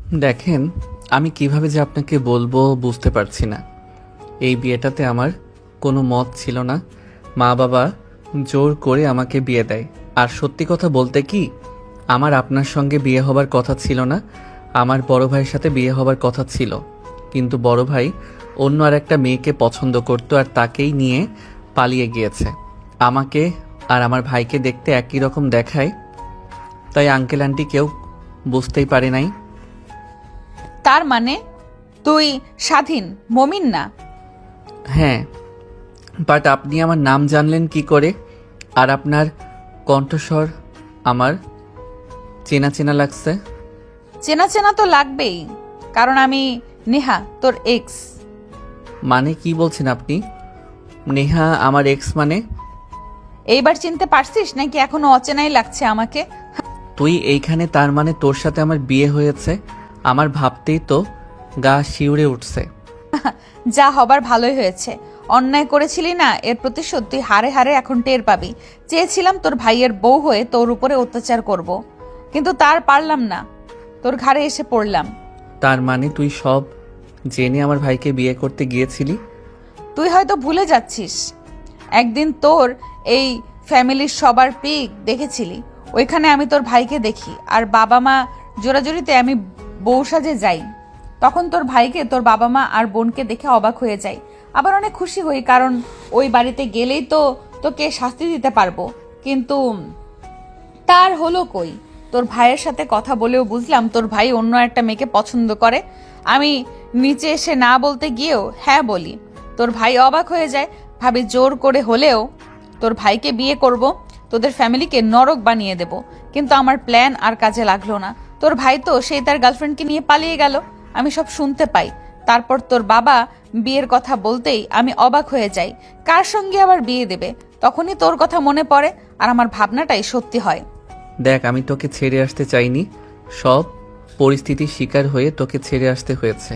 দেখেন, আমি কিভাবে যে আপনাকে বলবো বুঝতে পারছি না। এই বিয়েটাতে আমার কোনো মত ছিল না। মা বাবা জোর করে আমাকে বিয়ে দেয়। আর সত্যি কথা বলতে কি, আমার আপনার সঙ্গে বিয়ে হবার কথা ছিল না। আমার বড় ভাইয়ের সাথে বিয়ে হবার কথা ছিল, কিন্তু বড় ভাই অন্য আর একটা মেয়েকে পছন্দ করতো আর তাকেই নিয়ে পালিয়ে গিয়েছে। আমাকে আর আমার ভাইকে দেখতে একই রকম দেখায়, তাই আঙ্কেল আন্টি কেউ বুঝতেই পারে নাই। তার মানে তুই স্বাধীন, মমিন না? হ্যাঁ, বাট আপনি আমার নাম জানলেন কি করে? আর আপনার কণ্ঠস্বর আমার চেনা চেনা লাগছে। চেনা চেনা তো লাগবেই, কারণ আমি নেহা, তোর এক্স। মানে কি বলছেন আপনি? নেহা আমার এক্স মানে? এইবার চিনতে পারছিস নাকি এখনো অচেনাই লাগছে আমাকে? তুই এইখানে, তার মানে তোর সাথে আমার বিয়ে হয়েছে? আমার ভাবতেই তো গা শিউরে উঠছে। যা হবার ভালোই হয়েছে। অন্যায় করেছিলি না, এর প্রতিশোধ তুই হারে হারে এখন টের পাবি। চেয়েছিলাম তোর ভাইয়ের বউ হয়ে তোর উপরে অত্যাচার করব, কিন্তু তার পারলাম না, তোর ঘাড়ে এসে পড়লাম। তার মানে তুই সব জেনে আমার ভাইকে বিয়ে করতে গিয়েছিলি? তুই হয়তো ভুলে যাচ্ছিস, একদিন তোর এই ফ্যামিলির সবার পিক দেখেছিলি, ওইখানে আমি তোর ভাইকে দেখি আর বাবা মা জোরাজুরিতে আমি বউ সাজে যাই। তখন তোর ভাইকে তোর বাবা মা আর বোনকে দেখে অবাক হয়ে যাই, আবার অনেক খুশি হই, কারণ ওই বাড়িতে গেলেই তো তোকে শাস্তি দিতে পারবো। কিন্তু তার হলো কই? তোর ভাইয়ের সাথে কথা বলেও বুঝলাম তোর ভাই অন্য একটা মেয়েকে পছন্দ করে। আমি নিচে এসে না বলতে গিয়েও হ্যাঁ বলি। তোর ভাই অবাক হয়ে যায়, ভাবি জোর করে হলেও তোর ভাইকে বিয়ে করব, তোদের ফ্যামিলিকে নরক বানিয়ে দেব। কিন্তু আমার প্ল্যান আর কাজে লাগলো না। তোর ভাই তো সেই তার গার্লফ্রেন্ডকে নিয়ে পালিয়ে গেল, আমি সব শুনতে পাই। তারপর তোর বাবা বিয়ের কথা বলতেই আমি অবাক হয়ে যাই, কার সঙ্গে আবার বিয়ে দেবে। তখনই তোর কথা মনে পড়ে আর আমার ভাবনাটাই সত্যি হয়। দেখ, আমি তোকে ছেড়ে আসতে চাইনি, সব পরিস্থিতির শিকার হয়ে তোকে ছেড়ে আসতে হয়েছে।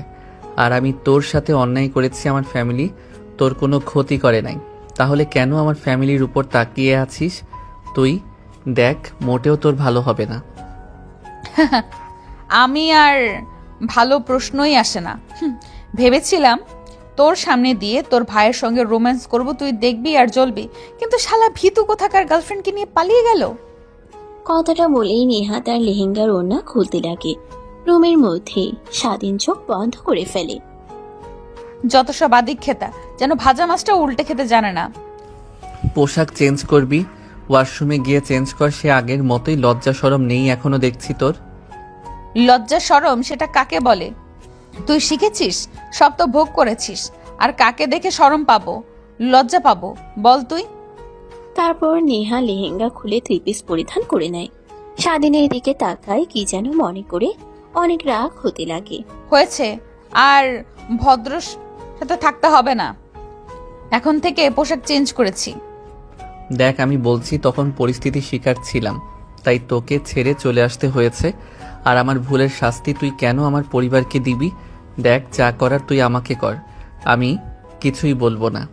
আর আমি তোর সাথে অন্যায় করেছি, আমার ফ্যামিলি তোর কোনো ক্ষতি করে নাই। তাহলে কেন আমার ফ্যামিলির উপর তাকিয়ে আছিস তুই? দেখ, মোটেও তোর ভালো হবে না। আমি আর ভালো প্রশ্নই আসে না। ভেবেছিলাম তোর সামনে দিয়ে তোর ভাইয়ের সঙ্গে রোম্যান্স করব, তুই দেখবি আর জ্বলবি, কিন্তু শালা ভীতু কোথাকার গার্লফ্রেন্ডকে নিয়ে পালিয়ে গেল। কথাটা বলেই নেহা তার লেহেঙ্গার ওড়না খুলতে লাগে। রুমের মধ্যে স্বাধীন চোখ বন্ধ করে ফেলে। যত সব আদিক খেতা, যেন ভাজা মাছটা উল্টে খেতে জানে না। পোশাক চেঞ্জ করবি, ওয়াশরুমে গিয়ে চেঞ্জ কর। সে আগের মতোই, লজ্জা শরম নেই এখনো দেখছি তোর। লজ্জা শরম সেটা কাকে বলে? তুই শিখেছিস, সব তো ভোগ করেছিস, আর কাকে দেখে শরম পাবো, লজ্জা পাবো বল তুই? তারপর নেহা লেহেঙ্গা খুলে থ্রি পিস পরিধান করে নেয়। স্বাধীনের দিকে তাকায় কি যেন মনে করে, অনেক রাগ হতে লাগে। হয়েছে, আর ভদ্র সাথে থাকতে হবে না, এখন থেকে পোশাক চেঞ্জ করেছি। দেখ, আমি বলছি তখন পরিস্থিতির শিকার ছিলাম, তাই তোকে ছেড়ে চলে আসতে হয়েছে। আর আমার ভুলের শাস্তি তুই কেন আমার পরিবারকে দিবি? দেখ, যা করার তুই আমাকে কর, আমি কিছুই বলবো না।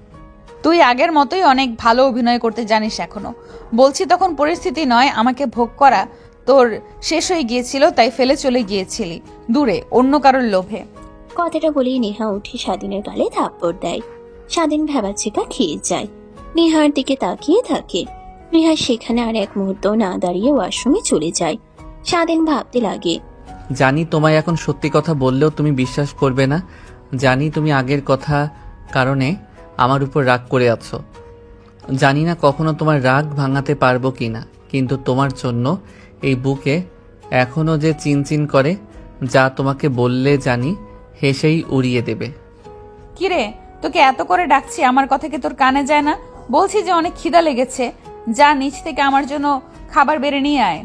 তুই আগের মতোই অনেক ভালো অভিনয় করতে জানিস এখনো। বলছি তখন পরিস্থিতি নয়, আমাকে ভোগ করা তোর শেষ হয়ে গিয়েছিল, তাই ফেলে চলে গিয়েছিলি দূরে অন্য কারোর লোভে। কথাটা বলেই নেহা উঠে স্বাধীনের গালে থাপ্পড় দেয়। স্বাধীন ভ্যাবাচ্ছিকা খেয়ে যায়, নেহার দিকে তাকিয়ে থাকে। নেহা সেখানে আর এক মুহূর্ত না দাঁড়িয়ে ওয়াশরুমে চলে যায়। স্বাধীন ভাবতে লাগে, জানি তোমায় এখন সত্যি কথা বললেও তুমি বিশ্বাস করবে না। জানি তুমি আগের কথা কারণে আমার উপর রাগ করে আছো। জানি না কখনো তোমার রাগ ভাঙাতে পারবো কি না, কিন্তু তোমার জন্য এই বুকে এখনো যে চিনচিন করে, যা তোমাকে বললে জানি হেসেই উড়িয়ে দেবে। কিরে, তোকে এত করে ডাকছি, আমার কথা কি তোর কানে যায় না? বলছি যে অনেক খিদা লেগেছে, যা নিচ থেকে আমার জন্য খাবার বেড়ে নিয়ে আয়।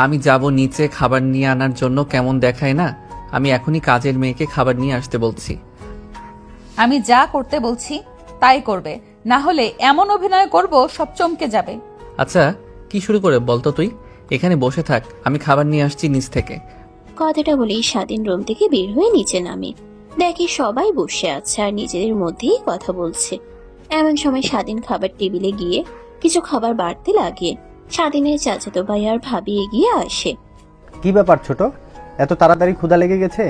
আমি যাব নিচে খাবার নিয়ে আনার জন্য? কেমন দেখায় না? আমি এখনই কাজের মেয়েকে খাবার নিয়ে আসতে বলছি। আমি যা করতে বলছি তাই করবে, না হলে এমন অভিনয় করব সব চমকে যাবে। আচ্ছা, কি শুরু করে বলতো তুই? এখানে বসে থাক, আমি খাবার নিয়ে আসছি নিচ থেকে। কথাটা বলেই স্বাধীন রুম থেকে বের হয়ে নিচে নামে। দেখে সবাই বসে আছে আর নিজেদের মধ্যেই কথা বলছে। এমন সময় স্বাধীন খাবার টেবিলে গিয়ে কিছু খাবার বাড়তে লাগে। স্বাধীনের চাচাতো ভাই আর ভাবি এগিয়ে আসে। কি ব্যাপার ছোট, এত তাড়াতাড়ি ক্ষুধা লেগে গেছে?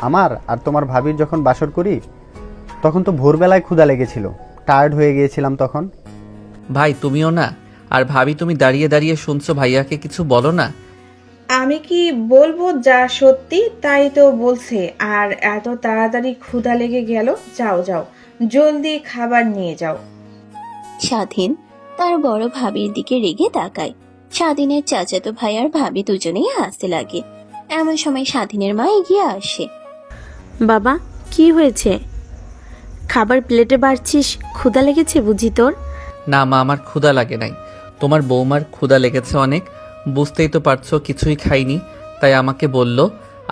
আমার আর তোমার ভাবির যখন বাসর করি তখন তো ভোরবেলায় ক্ষুধা লেগেছিল, টায়ার্ড হয়ে গিয়েছিলাম তখন। ভাই তুমিও না, আর ভাবি তুমি দাঁড়িয়ে দাঁড়িয়ে শুনছো, ভাইয়াকে কিছু বলো না। আমি কি বলবো, যা সত্যি তাই তো বলছে। আর এত তাড়াতাড়ি ক্ষুধা লেগে গেল? যাও যাও, জলদি খাবার নিয়ে যাও। স্বাধীন তার বড় ভাবির দিকে রেগে তাকায়। স্বাধীনের চাচাতো ভাই আর ভাবি দুজনেই হাসতে লাগে। এমন সময় স্বাধীনের মা এগিয়ে আসে। বাবা, কি হয়েছে? খাবার প্লেটে বাড়ছিস, ক্ষুধা লেগেছে বুঝি তোর? না মা, আমার ক্ষুধা লাগে নাই, তোমার বৌমার ক্ষুধা লেগেছে অনেক, বুঝতেই তো পারছো কিছুই খাইনি, তাই আমাকে বলল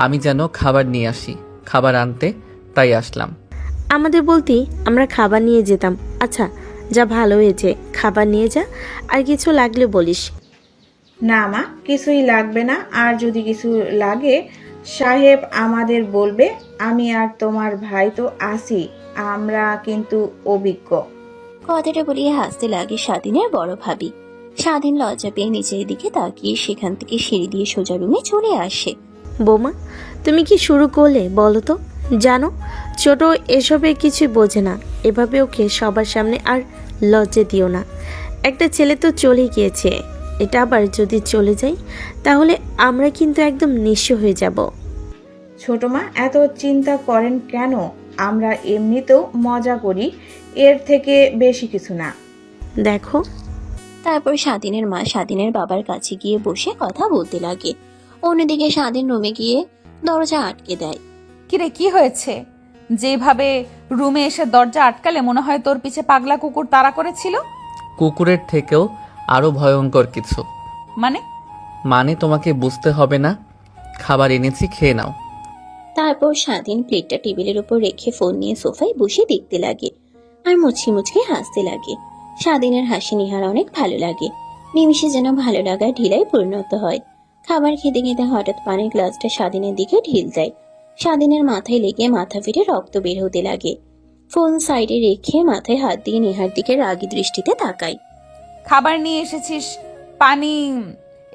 আমি যেন খাবার নিয়ে আসি, খাবার আনতে, তাই আসলাম। আমাদের বলতি আমরা খাবার নিয়ে যেতাম। আচ্ছা যা, ভালো হয়েছে, খাবার নিয়ে যা, আর কিছু লাগলে বলিস। না মা, কিছুই লাগবে না। আর যদি কিছু লাগে সাহেব আমাদের বলবে। আমি আর তোমার ভাই তো আছি, আমরা কিন্তু অভিজ্ঞ। কথাটা বলিয়ে হাসতে লাগে স্বাধীনের বড় ভাবি। স্বাধীন লজ্জা পেয়ে নিচের দিকে তাকিয়ে সেখান থেকে সিঁড়ি দিয়ে সোজা রুমে চলে আসে। বৌমা, তুমি কি শুরু করলে বলো তো? জানো ছোট এসবে কিছুই বোঝে না, এভাবে ওকে সবার সামনে আর লজ্জা দিও না। একটা ছেলে তো চলে গিয়েছে, এটা আবার যদি চলে যায় তাহলে আমরা কিন্তু একদম নিঃস্ব হয়ে যাব। ছোট মা, এত চিন্তা করেন কেন? আমরা এমনিতেও মজা করি, এর থেকে বেশি কিছু না। দেখো, তারপর স্বাধীনের মা স্বাধীনের বাবার কাছে গিয়ে বসে কথা বলতে লাগে। অন্যদিকে স্বাধীন রুমে গিয়ে দরজা আটকে দেয়। কিরে, কি হয়েছে? যেভাবে রুমে এসে দরজা আটকালে মনে হয় তোর পিছে পাগলা কুকুর তাড়া করেছিল। কুকুরের থেকেও আরো ভয়ঙ্কর কিছু। মানে তোমাকে বুঝতে হবে না, খাবার এনেছি, খেয়ে নাও। তারপর স্বাধীন প্লেটটা টেবিলের উপর রেখে ফোন নিয়ে সোফায় বসে দেখতে লাগে আর মুচকি মুচকি হাসতে লাগে। স্বাধীনের হাসি নিহার অনেক ভালো লাগে। নিমিষে যেন ভালো লাগার ঢিলায় পরিণত হয়। খাবার খেতে খেতে হঠাৎ পানির গ্লাসটা স্বাধীনের দিকে ঢিল দেয়। স্বাধীনের মাথায় লেগে মাথা ফেটে রক্ত বের হতে লাগে। ফোন সাইডে রেখে মাথায় হাত দিয়ে নিহার দিকে রাগী দৃষ্টিতে তাকায়। খাবার নিয়ে এসেছিস, পানি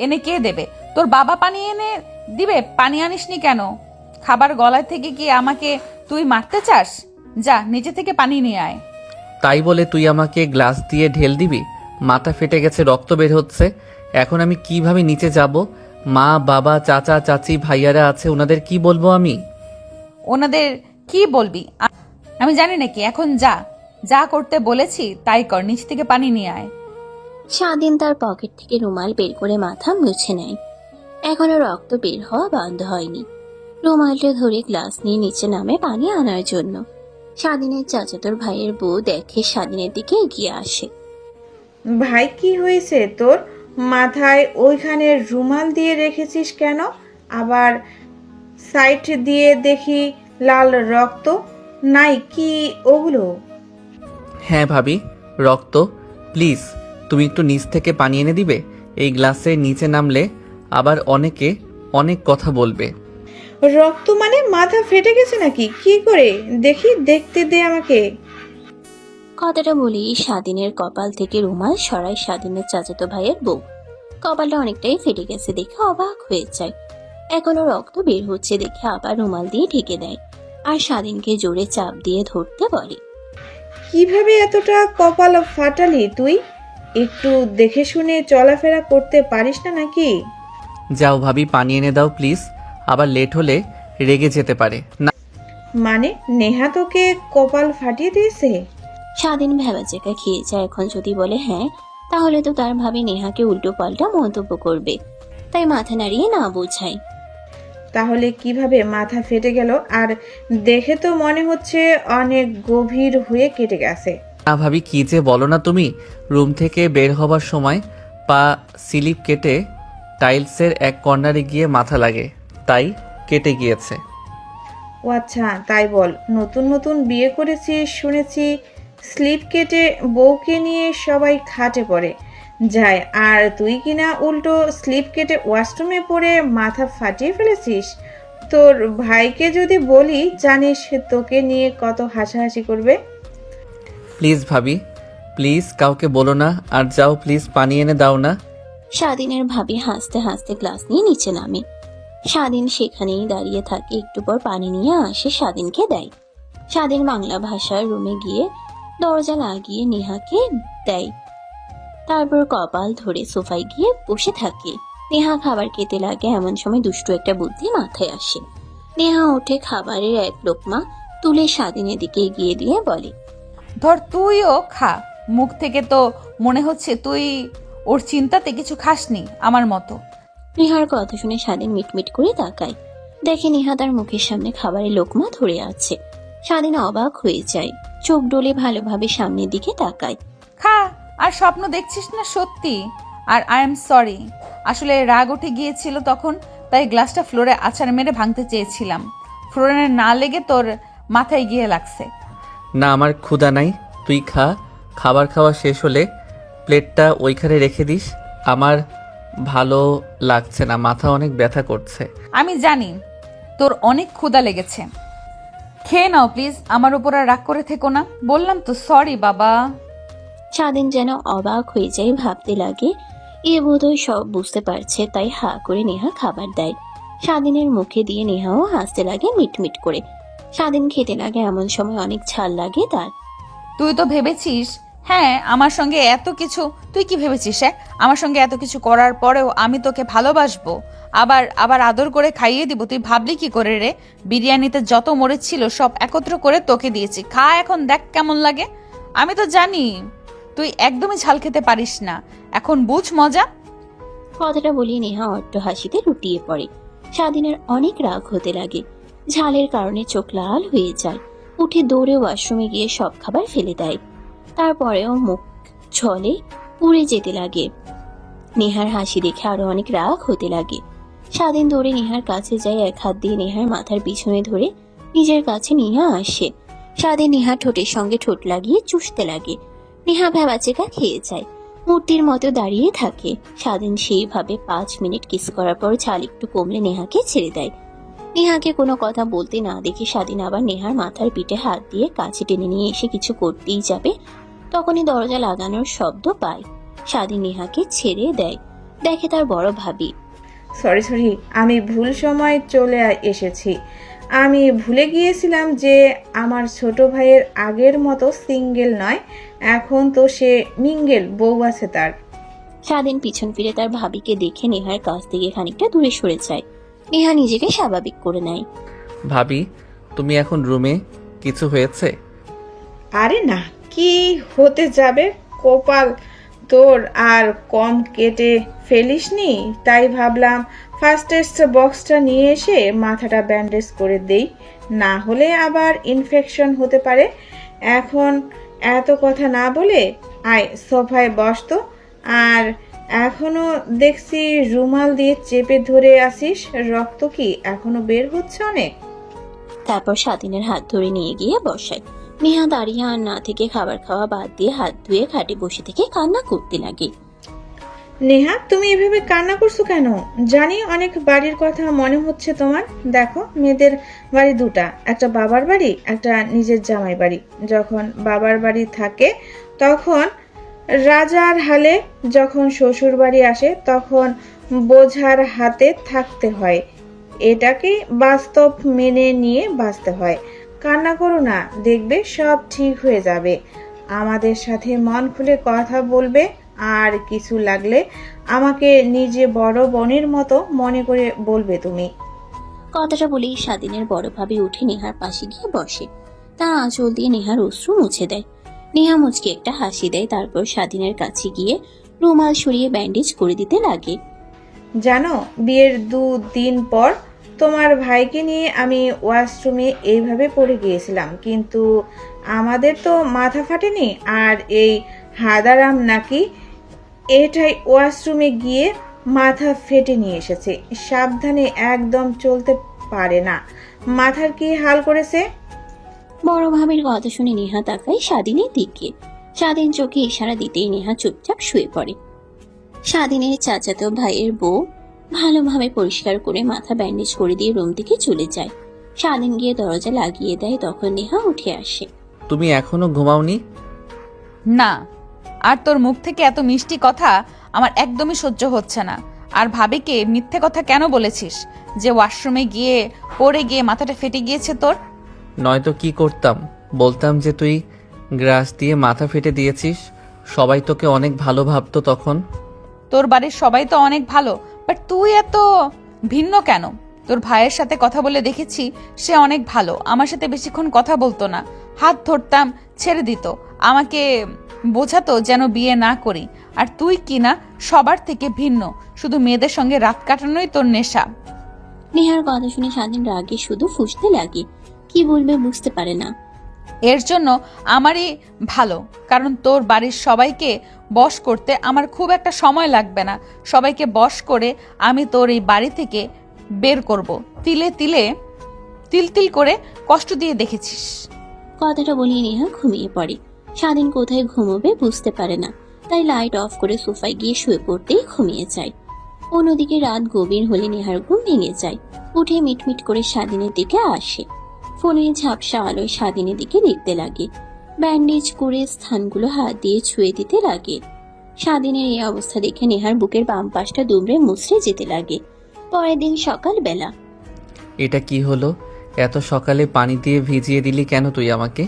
এনে কে দেবে? তোর বাবা পানি এনে দিবে? পানি আনিসনি কেন? খাবার গলায় থেকে কি আমাকে তুই মারতে চাস? যা, নিচে থেকে পানি নিয়ে আয়। তাই বলে তুই আমাকে গ্লাস দিয়ে ঢেল দিবি? মাথা ফেটে গেছে, রক্ত বের হচ্ছে, এখন আমি কিভাবে নিচে যাব? মা বাবা চাচা চাচি ভাইয়ারা আছে, ওনাদের কি বলবো আমি? ওনাদের কি বলবি আমি জানি নাকি? এখন যা, যা করতে বলেছি তাই কর, নিচ থেকে পানি নিয়ে আয়। স্বাধীন তার পকেট থেকে রুমাল বের করে মাথা মুছে নেয়। এখনো রক্ত বের হওয়া বন্ধ হয়নি। রুমালটা ধরে গ্লাস নিয়ে নিচে নামে পানি আনার জন্য। স্বাধীনের চাচাতোর ভাইয়ের বউ দেখে স্বাধীনের দিকে এগিয়ে আসে। ভাই, কি হয়েছে তোর? মাথায় ওইখানে রুমাল দিয়ে রেখেছিস কেন? আবার সাইড দিয়ে দেখি লাল রক্ত। নাই কি ওগুলো? হ্যাঁ ভাবি, রক্ত। প্লিজ তুমি একটু নিচ থেকে পানি এনে দিবে? এই গ্লাসের নিচে নামলে আবার অনেকে অনেক কথা বলবে। রক্ত মানে মাথা ফেটে গেছে নাকি? কি করে দেখি, দেখতে দে আমাকে। কথাটা বলেই স্বাধীনের কপাল থেকে রুমাল সরায় স্বাধীনের চাচাতো ভাইয়ের বউ। কপালটা অনেকটাই ফেটে গেছে দেখে অবাক হয়ে যায়। এখনো রক্ত বের হচ্ছে দেখে আবার রুমাল দিয়ে ঢেকে দেয় আর স্বাধীনকে জোরে চাপ দিয়ে ধরতে বলে। কিভাবে এতটা কপাল ফাটালি তুই? একটু দেখে শুনে চলাফেরা করতে পারিস না নাকি? যাও ভাবি, পানি এনে দাও প্লিজ, আবার লেট হলে রেগে যেতে পারে। না মানে নেহা তোকে কপাল ফাটিয়ে দিয়েছে? স্বাধীন ভেবাচেকা খেয়ে যায়। এখন যদি বলে হ্যাঁ, তাহলে তো তার ভাবি নেহাকে উল্টো পাল্টা মন্তব্য করবে, তাই মাথা নাড়িয়ে না বোঝায়। তাহলে কিভাবে মাথা ফেটে গেল? আর দেখে তো মনে হচ্ছে অনেক গভীর হয়ে কেটে গেছে। না ভাবি, কি যে বলো না তুমি। রুম থেকে বের হবার সময় পা স্লিপ কেটে টাইলসের এক কর্নারে গিয়ে মাথা লাগে, তাই কেটে গিয়েছে। ও আচ্ছা, তাই বল। নতুন নতুন বিয়ে করেছিস শুনেছি, স্লিপ কেটে বউকে নিয়ে সবাই খাটে পড়ে যায়, আর তুই কিনা উল্টো স্লিপ কেটে ওয়াশরুমে পড়ে মাথা ফাটিয়ে ফেলেছিস। তোর ভাইকে যদি বলি, জানিস তোকে নিয়ে কত হাসাহাসি করবে। প্লিজ ভাবি, প্লিজ কাউকে বলো না, আর যাও প্লিজ পানি এনে দাও না। স্বাধীনের ভাবি হাসতে হাসতে গ্লাস নিয়ে নিচে নামে। স্বাধীন সেখানেই দাঁড়িয়ে থাকে, একটু পর পানি নিয়ে আসে স্বাধীনকে দেয়। স্বাধীন বাংলা ভাষার রুমে গিয়ে দরজা লাগিয়ে নেহাকে দেয়, তারপর কপাল ধরে সোফায় গিয়ে বসে থাকে। নেহা খাবার খেতে লাগে, এমন সময় দুষ্টু একটা বুদ্ধি মাথায় আসে। নেহা উঠে খাবারের এক লোকমা তুলে স্বাধীনের দিকে এগিয়ে দিয়ে বলে, ধর তুইও খা। মুখ থেকে তো মনে হচ্ছে তুই ওর চিন্তাতে কিছু খাসনি আমার মতো। নেহার কথা শুনে স্বাধীন মিটমিট করে তাকায়, দেখে নেহা তার মুখের সামনে খাবারের লোকমা ধরে আছে। স্বাধীন অবাক হয়ে যায়, চোখ ডলে ভালোভাবে সামনের দিকে তাকায়। খা, আর স্বপ্ন দেখছিস না সত্যি? আর আই এম সরি, আসলে রাগ উঠে গিয়েছিল তখন, তাই গ্লাসটা ফ্লোরে আছাড় মেরে ভাঙতে চেয়েছিলাম। ফ্লোরে না লেগে তোর মাথায় গিয়ে লাগছে। না, আমার ক্ষুধা নাই, তুই খা। খাবার খাওয়া শেষ হলে প্লেটটা ওইখানে রেখে দিস। আমার ভালো লাগছে না, মাথা অনেক ব্যথা করছে। আমি জানি তোর অনেক ক্ষুধা লেগেছে, খেয়ে নাও প্লিজ। আমার উপর আর রাগ করে থেকো না, বললাম তো সরি বাবা। স্বাধীন যেন অবাক হয়ে যায়, ভাবতে লাগে এ বোধহয় সব বুঝতে পারছে, তাই হা করে নেহা খাবার দেয়। স্বাধীনের মুখে দিয়ে নেহাও হাসতে লাগে মিটমিট করে। স্বাধীন খেতে লাগে, এমন সময় অনেক ঝাল লাগে তার। তুই তো ভেবেছিস, হ্যাঁ আমার সঙ্গে এত কিছু, তুই কি ভেবেছিস হ্যাঁ আমার সঙ্গে এত কিছু করার পরেও আমি তোকে ভালোবাসবো, আবার আবার আদর করে খাইয়ে দিব? তুই ভাবলি কি করে রে? বিরিয়ানিতে যত মরিচ ছিল সব একত্র করে তোকে দিয়েছি, খা এখন দেখ কেমন লাগে। আমি তো জানি তুই একদমই ঝাল খেতে পারিস না, এখন বুঝ মজা। কথাটা বলিয়ে নেহা অট্ট হাসিতে লুটিয়ে পড়ে। স্বাধীনের অনেক রাগ হতে লাগে, ঝালের কারণে চোখ লাল হয়ে যায়। উঠে দৌড়ে ওয়াশরুমে গিয়ে সব খাবার ফেলে দেয়, তারপরেও মুখ ছলে পুড়ে যেতে লাগে। নেহার হাসি দেখে আরো অনেক রাগ হতে লাগে। স্বাধীন দৌড়ে নেহার কাছে যায়, এক হাত দিয়ে নেহার মাথার পিছনে ধরে নিজের কাছে নিয়ে আসে। স্বাধীন নেহার ঠোঁটের সঙ্গে ঠোঁট লাগিয়ে চুষতে লাগে। নেহা ভ্যাবাচেকা খেয়ে যায়, মূর্তির মতো দাঁড়িয়ে থাকে। স্বাধীন সেইভাবে 5 মিনিট কিস করার পর ঝাল একটু কমলে নেহাকে ছেড়ে দেয়। নেহাকে কোনো কথা বলতে না দেখে স্বাধীন আবার নেহার মাথার পিঠে হাত দিয়ে কাছে টেনে নিয়ে এসে কিছু করতেই যাবে, তখনই দরজা লাগানোর শব্দ পায়। স্বাধীন নেহাকে ছেড়ে দেয়, দেখে তার বড় ভাবি। সরি, আমি ভুল সময় চলে এসেছি। আমি ভুলে গিয়েছিলাম যে আমার ছোট ভাইয়ের আগের মতো সিঙ্গেল নয়, এখন তো সে মিঙ্গেল বউ আছে তার। স্বাধীন পিছন ফিরে তার ভাবিকে দেখে নেহার কাছ থেকে খানিকটা দূরে সরে যায়। নেহা নিজেকে স্বাভাবিক করে নেয়। ভাবি, তুমি এখন রুমে? কিছু হয়েছে? আরে না, কি হতে যাবে, কপাল তোর আর কম কেটে ফেলিসনি, তাই ভাবলাম ফার্স্ট এড বক্সটা নিয়ে এসে মাথাটা ব্যান্ডেজ করে দেই, না হলে আবার ইনফেকশন হতে পারে। এখন এত কথা না বলে আয় সোফায় বস তো। আর এখনো দেখছি রুমাল দিয়ে চেপে ধরে আসিস, রক্ত কি এখনো বের হচ্ছে অনেক? তারপর স্বাধীনের হাত ধরে নিয়ে গিয়ে বসায়। নেহা দাঁড়িয়ে আর না থেকে খাবার খাওয়া বাদ দিয়ে হাত ধুয়ে খাটে বসে থেকে কান্না করতে লাগে। নেহা, তুমি এভাবে কান্না করছো কেন? জানি অনেক বাড়ির কথা মনে হচ্ছে তোমার। দেখো, মেয়েদের বাড়ি দুটা, একটা বাবার বাড়ি, একটা নিজের জামাই বাড়ি। যখন বাবার বাড়ি থাকে তখন রাজার হালে, যখন শ্বশুর বাড়ি আসে তখন বোঝার হাতে থাকতে হয়। এটাকে বাস্তব মেনে নিয়ে বাঁচতে হয়। কান্না করো না, দেখবে সব ঠিক হয়ে যাবে। আমাদের সাথে মন খুলে কথা বলবে, আর কিছু লাগলে আমাকে নিজে বড় বোনের মতো মনে করে বলবে তুমি। কথাটা বলেই স্বাধীনের বড় ভাবি উঠে নেহার পাশে গিয়ে বসে, তার আঁচল দিয়ে নেহার অশ্রু মুছে দেয়। নেহা মুচকে একটা হাসি দেয়, তারপর স্বাধীনের কাছে গিয়ে রুমাল সরিয়ে ব্যান্ডেজ করে দিতে লাগে। জানো, বিয়ের 2 দিন পর তোমার ভাইকে নিয়ে আমি ওয়াশরুমে এইভাবে পড়ে গিয়েছিলাম, কিন্তু আমাদের তো মাথা ফাটেনি। আর এই হাদারাম নাকি এটাই ওয়াশরুমে গিয়ে মাথা ফেটে নিয়ে এসেছে। সাবধানে, একদম চলতে পারে না। মাথার কি হাল করেছে? বড় ভাবির কথা শুনে নেহা তাকায় স্বাধীনের দিকে। স্বাধীন চোখে ইশারা দিতেই নেহা চুপচাপ শুয়ে পড়ে। স্বাধীনের চাচাতো ভাইয়ের বউ ভালোভাবে পরিষ্কার করে মাথা ব্যান্ডেজ করে দিয়ে রুম থেকে চলে যায়। স্বাধীন গিয়ে দরজা লাগিয়ে দেয়, তখন নেহা উঠে আসে। তুমি এখনো ঘুমাওনি? না, আর তোর মুখ থেকে এত মিষ্টি কথা আমার একদমই সহ্য হচ্ছে না। আর ভাবিকে মিথ্যে কথা কেন বলেছিস যে ওয়াশরুমে গিয়ে পড়ে গিয়ে মাথাটা ফেটে গিয়েছে তোর? নয়তো কি করতাম? বলতাম যে তুই গ্রাস দিয়ে মাথা ফেটে দিয়েছিস। সবাই তোকে অনেক ভালো ভাবতো তখন। তোর বাড়ির সবাই তো অনেক ভালো, বাট তুই এত ভিন্ন কেন? তোর ভাইয়ের সাথে কথা বলে দেখেছি, সে অনেক ভালো, আমার সাথে বেশিক্ষণ কথা বলতো না, হাত ধরতাম ছেড়ে দিত, আমাকে বোঝাতো যেন বিয়ে না করি। আর তুই কি না সবার থেকে ভিন্ন, শুধু মেয়েদের সঙ্গে রাত কাটানোই তোর নেশা। নেহার কথা শুনে স্বাধীন রাগে শুধু ফুঁসতে লাগে, কি বলবে বুঝতে পারে না। এর জন্য আমারই ভালো, কারণ তোর বাড়ির সবাইকে বশ করতে আমার খুব একটা সময় লাগবে না। সবাইকে বশ করে আমি তোর এই বাড়ি থেকে বের করব। তিলে তিলে তিল তিল করে কষ্ট দিয়ে দেখেছিস। কথাটা বলিয়ে নেহা ঘুমিয়ে পড়ে। স্বাধীন কোথায় ঘুমোবে বুঝতে পারে না, তাই লাইট অফ করে সোফায় গিয়ে শুয়ে পড়তেই ঘুমিয়ে যায়। অন্যদিকে রাত গভীর হলে নেহার ঘুম ভেঙে যায়। উঠে মিটমিট করে স্বাধীনের দিকে আসে। ফোনের ঝাপসা আলোয় স্বাধীনের দিকে দেখতে লাগে। ব্যান্ডেজ করে স্থানগুলো হাত দিয়ে ছুঁয়ে দিতে লাগে। স্বাধীনের এই অবস্থা দেখে নেহার বুকের বাম পাশটা দুমড়ে মুচড়ে যেতে লাগে। পরের দিন সকালবেলা। এটা কি হলো? এত সকালে পানি দিয়ে ভিজিয়ে দিলি কেন তুই আমাকে?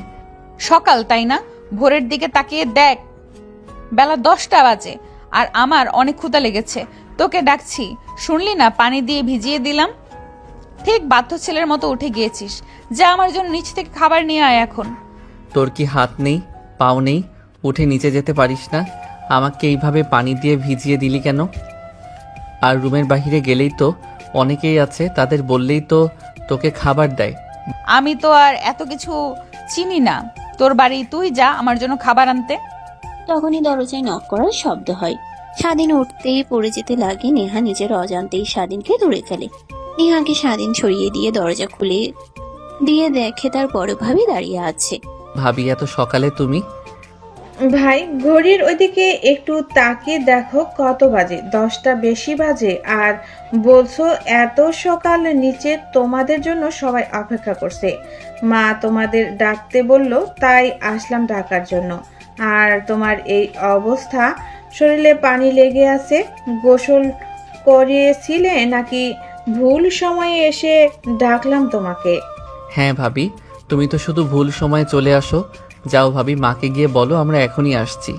সকাল তাই না? ভোরের দিকে তাকিয়ে দেখ, বেলা 10টা বাজে, আর আমার অনেক ক্ষুধা লেগেছে। তোকে ডাকছি, শুনলি না? পানি দিয়ে ভিজিয়ে দিলাম। ঠিক বাধ্য ছেলের মতো উঠে গিয়েছিস। যা আমার জন্য নিচ থেকে খাবার নিয়ে আয় এখন। তোর কি হাত নেই, পাও নেই? উঠে নিচে যেতে পারিস না? আমাকে এইভাবে পানি দিয়ে ভিজিয়ে দিলি কেন? আর রুমের বাইরে গেলেই তো অনেকেই আছে, তাদের বললেই তো তোকে খাবার দেয়। আমি তো আর এত কিছু চিনি না। তোর বাড়ি, তুই যা আমার জন্য খাবার আনতে। তখনই দরজায় নক করার শব্দ হয়। স্বাধীন উঠতেই পড়ে যেতে লাগে। নেহা নিজের অজান্তেই স্বাধীনকে ধরে ফেলে। নেহাকে স্বাধীন ছড়িয়ে দিয়ে দরজা খুলে দিয়ে দেখে তার বড় ভাবি দাঁড়িয়ে আছে। ভাবি, এত সকালে তুমি? ভাই, ঘড়ির ওইদিকে একটু তাকিয়ে দেখো কত বাজে। 10টা বেশি বাজে, আর বলছো এত সকাল? নিচে তোমাদের জন্য সবাই অপেক্ষা করছে। মা তোমাদের ডাকতে বলল, তাই আসলাম ডাকার জন্য। আর তোমার এই অবস্থা, শরীরে পানি লেগে আছে। গোসল করিয়েছিলে নাকি ভুল সময়ে এসে ডাকলাম তোমাকে? হ্যাঁ ভাবি, তুমি তো শুধু ভুল সময়ে চলে আসো। যাও ভাবি, মাকে গিয়ে বলো আমরা এখনই আসছি।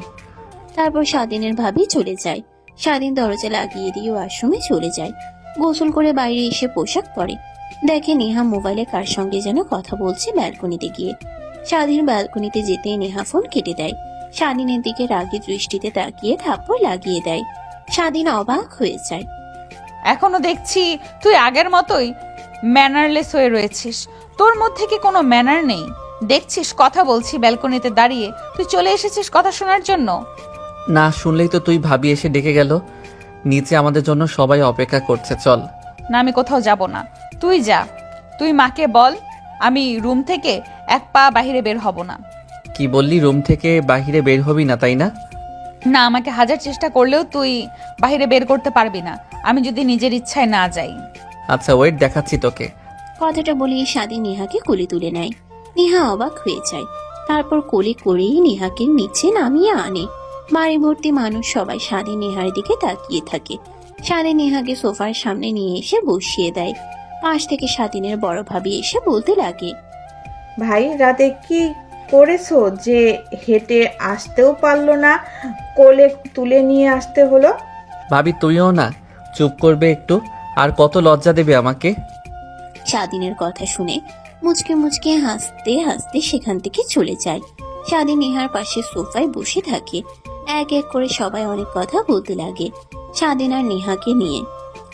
তারপর স্বাধীনের ভাবি চলে যায়। স্বাধীন দরজা লাগিয়ে দিয়ে ওয়াশরুমে চলে যায়। গোসল করে বাইরে এসে পোশাক পরে। দেখে নেহা মোবাইলে কার সঙ্গে যেন কথা বলছে ব্যালকনিতে গিয়ে। স্বাধীন ব্যালকনিতে যেতেই নেহা ফোন কেটে দেয়। স্বাধীনের দিকে রাগী দৃষ্টিতে তাকিয়ে থাপ্পড় লাগিয়ে দেয়। স্বাধীন অবাক হয়ে যায়। এখনো দেখছি তুই আগের মতোই ম্যানারলেস হয়ে রয়েছিস। তোর মধ্যে কি কোনো ম্যানার নেই? দেখছিস কথা বলছি ব্যালকনিতে দাঁড়িয়ে, তুই চলে এসেছিস কথা শোনার জন্য? না শুনলেই তো তুই ভাবি এসে ডেকে গেল। নিচে আমাদের জন্য সবাই অপেক্ষা করছে, চল। না, আমি কোথাও যাব না, তুই যা। তুই মাকে বল আমি রুম থেকে এক পা বাহিরে বের হব না। কি বললি? রুম থেকে বাহিরে বের হবি না, তাই না? না, আমাকে হাজার চেষ্টা করলেও তুই বাহিরে বের করতে পারবি না, আমি যদি নিজের ইচ্ছায় না যাই। আচ্ছা ওয়েট, দেখাচ্ছি তোকে। কথাটা বলিয়ে স্বাধীন নেহাকে কোলে তুলে নেয়। নেহা অবাক হয়ে যায়। তারপর কোলে করেই নেহাকে নিচে নামিয়ে আনে। বাড়ি ভর্তি মানুষ সবাই স্বাধীন নেহার দিকে তাকিয়ে থাকে। স্বাধীন নেহাকে সোফার সামনে নিয়ে এসে বসিয়ে দেয়। পাশ থেকে স্বাধীনের বড় ভাবি এসে বলতে লাগে, ভাই, রাতে কি করেছো যে হেঁটে আসতেও পারলো না, কোলে তুলে নিয়ে আসতে হলো? ভাবি তুইও না চুপ করবে একটু? আর কত লজ্জা দেবে আমাকে? স্বাধীনের কথা শুনে মুচকে মুচকে হাসতে হাসতে সেখান থেকে চলে যায়। স্বাধীন নেহার পাশে সোফায় বসে থাকে। এক এক করে সবাই অনেক কথা বলতে লাগে স্বাধীন আর নেহাকে নিয়ে।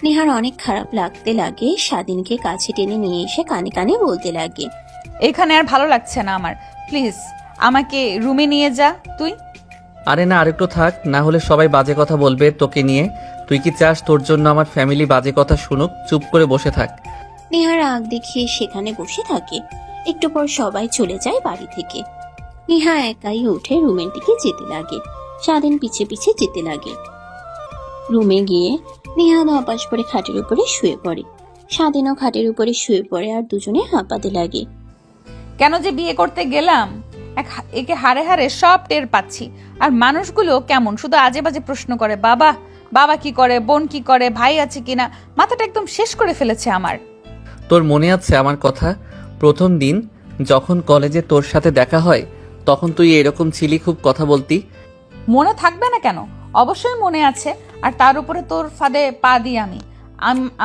নেহার অনেক খারাপ লাগতে লাগে। স্বাধীনকে কাছে টেনে নিয়ে এসে কানে কানে বলতে লাগে, এখানে আর ভালো লাগছে না আমার, প্লিজ আমাকে রুমে নিয়ে যা তুই। আরে না, আরেকটু থাক, না হলে সবাই বাজে কথা বলবে তোকে নিয়ে। তুই কি চাস তোর জন্য আমার ফ্যামিলি বাজে কথা শুনুক? চুপ করে বসে থাক। নেহার রাগ দেখিয়ে সেখানে বসে থাকে। একটু পর সবাই চলে যায় বাড়ি থেকে। নেহা একাই উঠে রুমের দিকে যেতে লাগে। স্বাধীন পিছে পিছে যেতে লাগে। রুমে গিয়ে নেহা অপাস করে খাটের উপরে শুয়ে পড়ে। স্বাধীনও খাটের উপরে শুয়ে পড়ে আর দুজনে হাঁপাতে লাগে। কেন যে বিয়ে করতে গেলাম, একে হারে হারে সব টের পাচ্ছি। আর মানুষগুলো কেমন শুধু আজে বাজে প্রশ্ন করে। বাবা, বাবা কি করে, বোন কি করে, ভাই আছে কিনা, মাথাটা একদম শেষ করে ফেলেছে আমার। তোর মনে আছে আমার কথা? প্রথম দিন যখন কলেজে তোর সাথে দেখা হয় তখন তুই এরকম ছিলি, খুব কথা বলতি। মনে থাকবে না কেন? অবশ্যই মনে আছে। আর তার উপরে তোর ফাঁদে পা দিই আমি।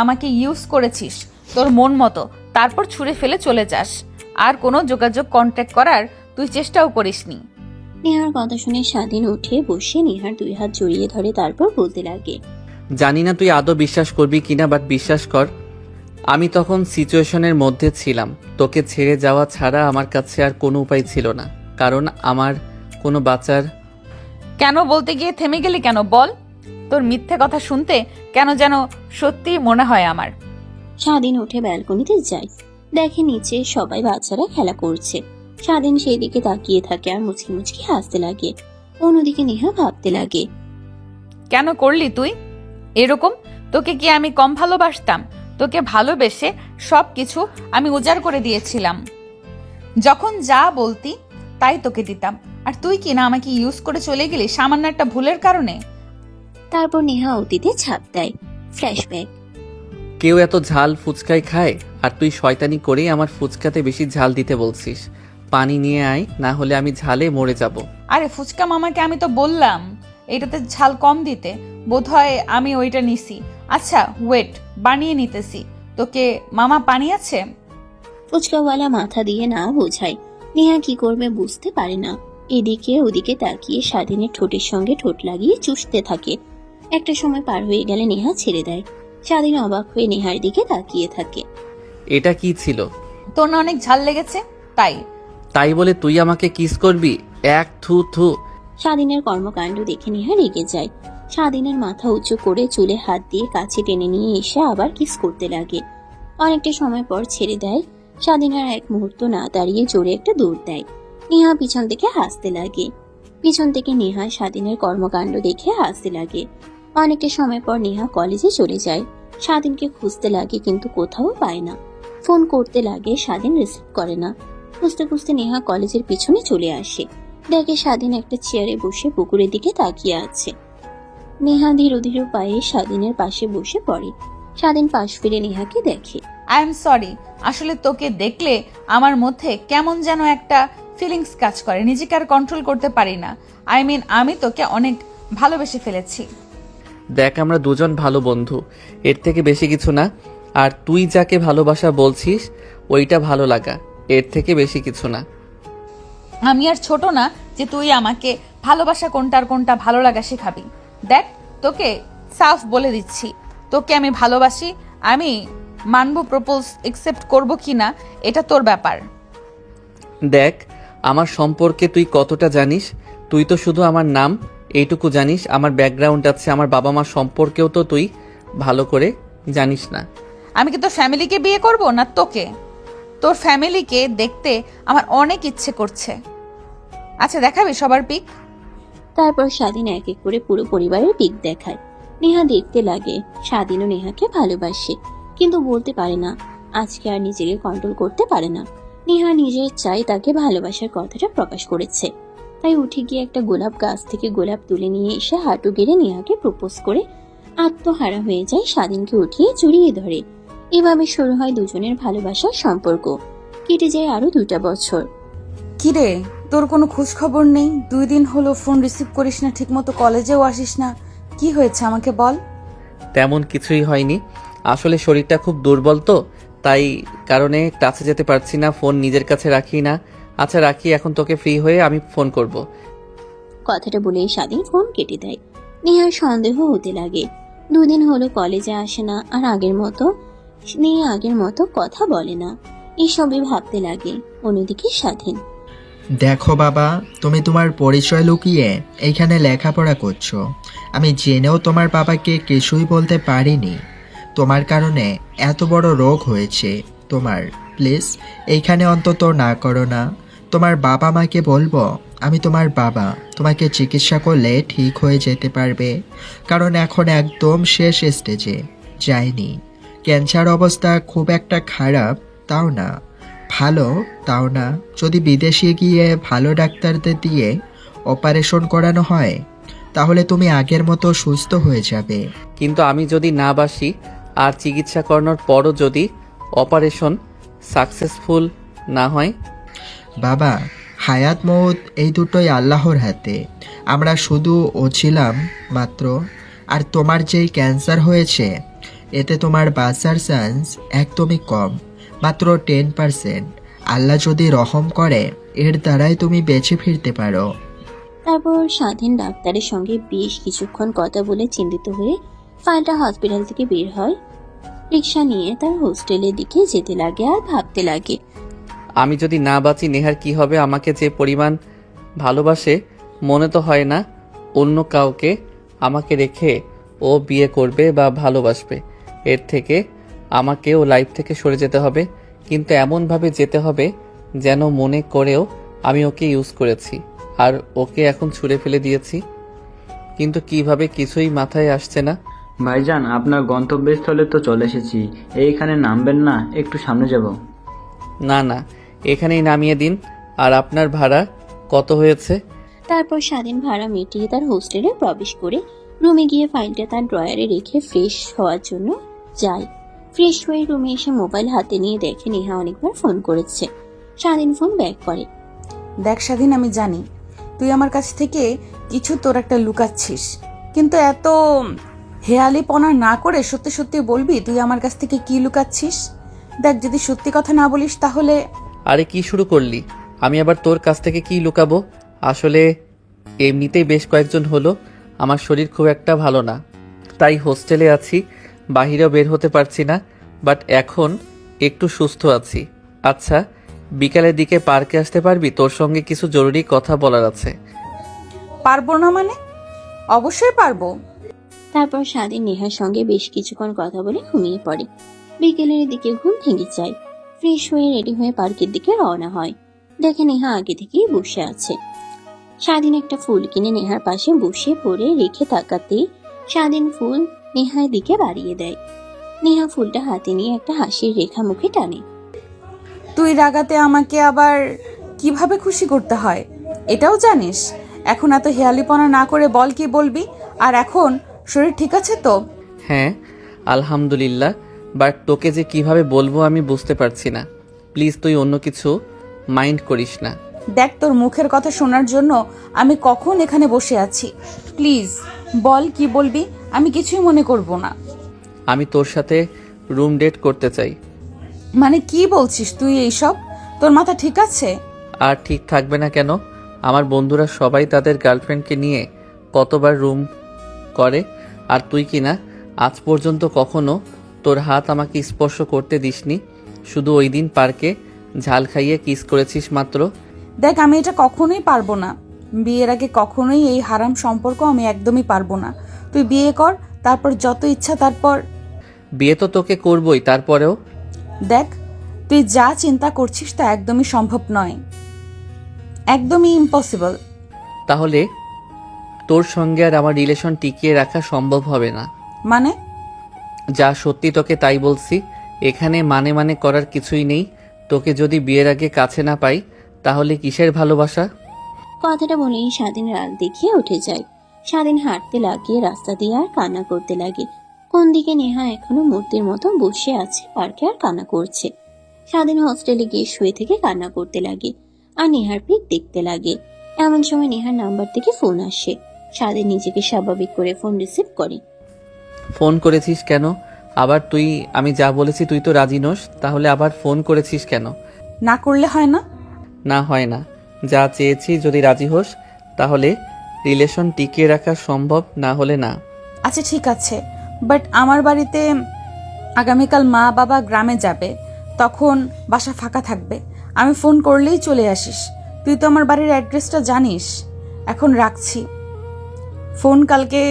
আমাকে ইউজ করেছিস তোর মন মতো, তারপর ছুঁড়ে ফেলে চলে যাস। আর কোনো যোগাযোগ কন্ট্যাক্ট করার তুই চেষ্টাও করিসনি। নেহার কথা শুনে স্বাধীন উঠে বসে নেহার 2 হাত জড়িয়ে ধরে, তারপর বলতে লাগে। জানি না তুই আদৌ বিশ্বাস করবি কিনা, বাট বিশ্বাস কর, আমি তখন সিচুয়েশনের মধ্যে ছিলাম। তোকে ছেড়ে যাওয়া ছাড়া আমার কাছে আর কোনো উপায় ছিল না, কারণ আমার কোনো বাঁচার। কেন বলতে গিয়ে থেমে গেলি কেন বল? তোর মিথ্যে কথা শুনতে কেন যেন সত্যি মনে হয় আমার। স্বাধীন উঠে ব্যালকনিতে যায়, দেখে নিচে সবাই বাচ্চারা খেলা করছে। স্বাধীন সেই দিকে তাকিয়ে থাকে আর মুচকি মুচকি হাসতে লাগে। অন্যদিকে নেহা ভাবতে লাগে, কেন করলি তুই এরকম? তোকে কি আমি কম ভালোবাসতাম? তোকে ভালোবেসে সব কিছু আমি উজাড় করে দিয়েছিলাম। যখন যা বলতি তাই তোকে দিতাম, আর তুই কি না আমাকে ইউজ করে চলে গেলি সামান্য একটা ভুলের কারণে। তারপর নেহা অতীতে ছাপ দেয়। ফ্ল্যাশব্যাক। কেউ এত ঝাল ফুচকাই খায়, আর তুই শয়তানি করেই আমার ফুচকাতে বেশি ঝাল দিতে বলছিস। পানি নিয়ে আয়, না হলে আমি ঝালে মরে যাব। আরে ফুচকা মামাকে আমি তো বললাম এটাতে ঝাল কম দিতে, বোধহয় আমি ওইটা নিছি। আচ্ছা ওয়েট, বানিয়ে নিতেছি। তোকে মামা পানি আছে? ফুচকাওয়ালা মাথা দিয়ে না বোঝায়। নেহা কি করবে বুঝতে পারে না। এদিকে ওদিকে তাকিয়ে স্বাধীনের ঠোঁটের সঙ্গে ঠোঁট লাগিয়ে চুষতে থাকে। একটা সময় পার হয়ে গেলে নেহা ছেড়ে দেয়। স্বাধীন অবাক হয়ে নেহার দিকে তাকিয়ে থাকে। এটা কি ছিল? তোর না অনেক ঝাল লেগেছে তাই। তাই বলে তুই আমাকে কিস করবি? এক থু থু। স্বাধীনের কর্মকাণ্ড দেখে নেহা রেগে যায়। স্বাধীনের মাথা উঁচু করে চুলে হাত দিয়ে কাছে টেনে নিয়ে এসে আবার কিস করতে লাগে। অনেকটা সময় পর ছেড়ে দেয়। স্বাধীন আর এক মুহূর্ত না দাঁড়িয়ে জোরে একটা দৌড় দেয়। নেহা পিছন থেকে হাসতে লাগে। পিছন থেকে নেহা স্বাধীনের কর্মকাণ্ড দেখে হাসতে লাগে। অনেকটা সময় পর নেহা কলেজে চলে যায়। স্বাধীনকে খুঁজতে লাগে কিন্তু কোথাও পায় না। ফোন করতে লাগে, স্বাধীন রিসিভ করে না। খুঁজতে খুঁজতে নেহা কলেজের পিছনে চলে আসে। দেখে স্বাধীন একটা চেয়ারে বসে পুকুরের দিকে তাকিয়ে আছে। নেহা ধীর ধীর পায়ে স্বাধীনের পাশে বসে পড়ে। স্বাধীন পাশ ফিরে নেহাকে দেখে। আই এম সরি, আসলে তোকে দেখলে আমার মধ্যে কেমন যেন একটা ফিলিংস কাজ করে, নিজেকে আর কন্ট্রোল করতে পারি না। আই মিন আমি তোকে অনেক ভালোবেসে ফেলেছি। দেখ, আমরা দুজন ভালো বন্ধু, এর থেকে বেশি কিছু না। আর তুই যাকে ভালোবাসা বলছিস ওইটা ভালো লাগা, এর থেকে বেশি কিছু না। আমি আর ছোট না যে তুই আমাকে ভালোবাসা কোনটা আর কোনটা ভালো লাগা শেখাবি। দেখ তোকে সাফ বলে দিচ্ছি, তোকে আমি ভালোবাসি। আমি মানব প্রপোজ একসেপ্ট করব কি না এটা তোর ব্যাপার। দেখ, আমার সম্পর্কে তুই কতটা জানিস? তুই তো শুধু আমার নাম এইটুকু জানিস, আমার ব্যাকগ্রাউন্ড আছে, আমার বাবা মা সম্পর্কেও তো তুই ভালো করে জানিস না। আমি কি তোর ফ্যামিলিকে বিয়ে করব না তোকে? তোর ফ্যামিলিকে দেখতে আমার অনেক ইচ্ছে করছে। আচ্ছা দেখাবি সবার পিক? তারপর স্বাধীন এক এক করে পুরো পরিবারের পিক দেখায়। নেহা দেখতে লাগে। স্বাধীনও নেহাকে ভালোবাসে, কিন্তু বলতে পারে না। আজকে আর নিজেকে কন্ট্রোল করতে পারে না। নেহা নিজের চাই তাকে ভালোবাসার কথাটা প্রকাশ করেছে। তাই উঠে গিয়ে একটা গোলাপ গাছ থেকে গোলাপ তুলে নিয়ে এসে হাঁটু গেড়ে নেহাকে প্রপোজ করে আত্মহারা হয়ে যায়। স্বাধীনকে উঠিয়ে জড়িয়ে ধরে। এভাবে শুরু হয় দুজনের ভালোবাসার সম্পর্ক। কেটে যায় আরো 2টা বছর। কিরে, তোর কোনো খোঁজ খবর নেই? 2 দিন হলো ফোন রিসিভ করিস না, ঠিক মতো কলেজেও আসিস না, কি হয়েছে আমাকে বল। তেমন কিছুই হয়নি, আসলে শরীরটা খুব দুর্বল তো, তাই কারণে কাছে যেতে পারছি না, ফোন নিজের কাছে রাখি না। আচ্ছা রাখি, এখন তোকে ফ্রি হয়ে আমি ফোন করব। কথাটা বলে স্বাধীন ফোন কেটে দেয়। নেহার সন্দেহ হতে লাগে। 2 দিন হলো কলেজে আসে না, আর আগের মতো কথা বলে না। এসবই ভাবতে লাগে। অন্যদিকে স্বাধীন। দেখো বাবা, তুমি তোমার পরিচয় লুকিয়ে এইখানে লেখাপড়া করছো। আমি জেনেও তোমার বাবাকে কিছুই বলতে পারিনি। তোমার কারণে এত বড় রোগ হয়েছে তোমার। প্লিজ এইখানে অন্তত না করো না। তোমার বাবা মাকে বলবো আমি তোমার বাবা, তোমাকে চিকিৎসা করলে ঠিক হয়ে যেতে পারবে। কারণ এখন একদম শেষ স্টেজে যায়নি। ক্যান্সার অবস্থা খুব একটা খারাপ তাও না, ভালো তাও না। যদি বিদেশে গিয়ে ভালো ডাক্তারদের দিয়ে অপারেশন করানো হয় তাহলে তুমি আগের মতো সুস্থ হয়ে যাবে। কিন্তু আমি যদি না বাসি আর চিকিৎসা করানোর পরও যদি অপারেশন সাকসেসফুল না হয়? বাবা, হায়াত মৌত এই দুটোই আল্লাহর হাতে। আমরা শুধু ও ছিলাম মাত্র। আর তোমার যেই ক্যান্সার হয়েছে, এতে তোমার বাঁচার চান্স একদমই কম, মাত্র 10%। আল্লাহ যদি রহম করে, এর দ্বারাই তুমি বেঁচে ফিরতে পারো। তারপর স্বাধীন ডাক্তারের সঙ্গে বেশ কিছুক্ষণ কথা বলে চিন্তিত হয়ে ফাইলটা হসপিটাল থেকে বের হয়। রিক্সা নিয়ে তার হোস্টেলের দিকে যেতে লাগে আর ভাবতে লাগে, আমি যদি না বাঁচি নেহার কি হবে? আমাকে যে পরিমাণ ভালোবাসে মনে তো হয় না অন্য কাউকে আমাকে রেখে ও বিয়ে করবে বা ভালোবাসবে। এর থেকে আমাকেও লাইফ থেকে সরে যেতে হবে, কিন্তু এমনভাবে যেতে হবে যেন মনে করেও আমি ওকে ইউজ করেছি আর ওকে এখন ছুঁড়ে ফেলে দিয়েছি। কিন্তু কিভাবে কিছুই মাথায় আসছে না। ভাইজান, আপনার গন্তব্যস্থলে তো চলে এসেছি। এইখানে নামবেন না, একটু সামনে যাব। না না, এখানেই নামিয়ে দিন। আর আপনার ভাড়া কত হয়েছে? তারপর স্বাধীন ভাড়া মিটিয়ে তার হোস্টেলে প্রবেশ করে রুমে গিয়ে ফাইলটা তার ড্রয়ারে রেখে ফ্রেশ হওয়ার জন্য যায়। ফ্রেশ হয়ে রুমে এসে মোবাইল হাতে নিয়ে দেখে নেহা অনেকবার ফোন করেছে। স্বাধীন ফোন ব্যাক করে। দেখ স্বাধীন, আমি জানি তুই আমার কাছ থেকে কিছু তোর একটা লুকাচ্ছিস, কিন্তু এত হেয়ালিপনা না করে সত্যি সত্যি বলবি তুই আমার কাছ থেকে কি লুকাচ্ছিস। দেখ, যদি সত্যি কথা না বলিস তাহলে। আরে কি শুরু করলি? আমি আবার তোর কাছ থেকে কি লুকাবো? আসলে এমনিতেই বেশ কয়েকজন হলো আমার শরীর খুব একটা ভালো না, তাই হোস্টেলে আছি, বাহিরেও বের হতে পারছি না। বাট এখন একটু সুস্থ আছি। আচ্ছা, বিকালের দিকে পার্কে আসতে পারবি? তোর সঙ্গে কিছু জরুরি কথা বলার আছে। পারবো না মানে? অবশ্যই পারবো। তারপর স্বাধীন নেহার সঙ্গে বেশ কিছুক্ষণ কথা বলে ঘুমিয়ে পড়ে। বিকেলের দিকে ঘুম ভেঙে যায়। ফ্রেশ হয়ে রেডি হয়ে পার্কের দিকে রওনা হয়। দেখে নেহা আগে থেকেই বসে আছে। স্বাধীন একটা ফুল কিনে নেহার পাশে বসে পড়ে রেখে তাকাতেই স্বাধীন ফুল নেহার দিকে বাড়িয়ে দেয়। নেহা ফুলটা হাতে নিয়ে একটা হাসির রেখা মুখে টানে। তুই রাগাতে আমাকে আবার কিভাবে খুশি করতে হয় এটাও জানিস? এখন এত হেয়ালিপনা না করে বল কি বলবি। আর এখন শরীর ঠিক আছে তো? হ্যাঁ, আলহামদুলিল্লাহ। বাট তোকে যে কিভাবে বলবো আমি বুঝতে পারছি না। প্লিজ তুই অন্য কিছু মাইন্ড করিস না। দেখ, তোর মুখের কথা শোনার জন্য আমি কখন এখানে বসে আছি। প্লিজ বল কি বলবি, আমি কিছুই মনে করব না। আমি তোর সাথে রুম ডেট করতে চাই। মানে কি বলছিস তুই এইসব? তোর মাথা ঠিক আছে? আর ঠিক থাকবে না কেন? আমার বন্ধুরা সবাই তাদের গার্লফ্রেন্ডকে নিয়ে কতবার রুম করে, আর তুই কি না আজ পর্যন্ত কখনো তোর হাত আমাকে স্পর্শ করতে দিসনি। শুধু ওই দিন পার্কে ঝাল খাইয়ে কিস করেছিস মাত্র। দেখ, আমি এটা কখনোই পারবো না। বিয়ের আগে কখনোই এই হারাম সম্পর্ক আমি একদমই পারবো না। তুই বিয়ে কর, তারপর যত ইচ্ছা তারপর। বিয়ে তো তোকে করবই, তারপরেও। দেখ, তুই যা চিন্তা করছিস তা একদমই সম্ভব নয়, একদমই ইম্পসিবল। তাহলে তোর সঙ্গে আর আমার রিলেশন টিকিয়ে রাখা সম্ভব হবে না। মানে? যা সত্যি তোকে তাই বলছি। এখানে মানে করার কিছুই নেই। তোকে যদি বিয়ের আগে কাছে না পাই তাহলে কিসের ভালোবাসা? কথাটা বলেই স্বাধীন রাগ দেখিয়ে উঠে যায়। স্বাধীন হাঁটতে লাগিয়ে রাস্তা দিয়ে আর কান্না করতে লাগে। কোন দিকে নেহা এখনো মূর্তির মতো বসে আছে পার্কে আর কান্না করছে। স্বাধীন হোস্টেলে গিয়ে শুয়ে থেকে কান্না করতে লাগে আর নেহার পিক দেখতে লাগে। এমন সময় নেহার নাম্বার থেকে ফোন আসে। স্বাধীন নিজেকে স্বাভাবিক করে ফোন রিসিভ করে। ফোন করেছিস কেন আবার? তুই আমি যা বলেছি তুই তো রাজি নোস, তাহলে আবার ফোন করেছিস কেন? না করলে হয় না? না হয় না, যা চেয়েছি যদি রাজি হোস তাহলে রিলেশন টিকিয়ে রাখা সম্ভব, না হলে না। আচ্ছা ঠিক আছে, বাট আমার বাড়িতে আগামীকাল মা বাবা গ্রামে যাবে, তখন বাসা ফাঁকা থাকবে। আমি ফোন করলেই চলে আসিস। তুই তো আমার বাড়ির অ্যাড্রেসটা জানিস। এখন রাখছি ফোন, কালকে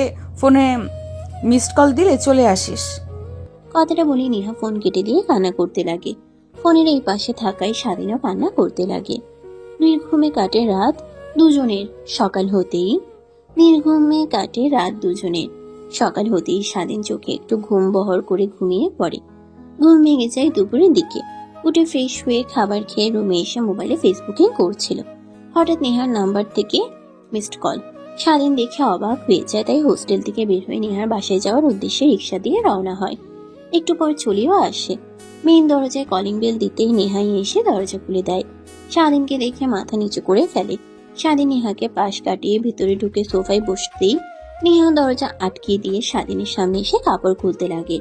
ফোনে মিসড কল দিলে চলে আসিস। কথাটা বলে নেহা ফোন কেটে দিয়ে কান্না করতে লাগে। ফোনের এই পাশে থাকায় স্বাধীনও কান্না করতে লাগে। নির্ঘুমে কাটে রাত দুজনের। সকাল হতেই সকাল হতেই স্বাধীন চোখে একটু ঘুম বহর করে ঘুমিয়ে পড়ে। ঘুম ভেঙে যায় দুপুরের দিকে। উঠে ফ্রেশ হয়ে খাবার খেয়ে রুমে এসে মোবাইলে ফেসবুকিং করছিল। হঠাৎ নেহার নাম্বার থেকে মিসড কল। স্বাধীন দেখে অবাক হয়ে যায়, তাই হোস্টেল থেকে বের হয়ে নেহার বাসায় যাওয়ার উদ্দেশ্যে রিক্সা দিয়ে রওনা হয়। একটু পর চলেও আসে। মেইন দরজায় কলিং বেল দিতেই নেহাই এসে দরজা খুলে দেয়। স্বাধীনকে দেখে মাথা নিচু করে ফেলে। স্বাধীন নেহাকে পাশ কাটিয়ে ভিতরে ঢুকে সোফায় বসতেই নেহা দরজা আটকিয়ে দিয়ে স্বাধীনের সামনে এসে কাপড় খুলতে লাগে।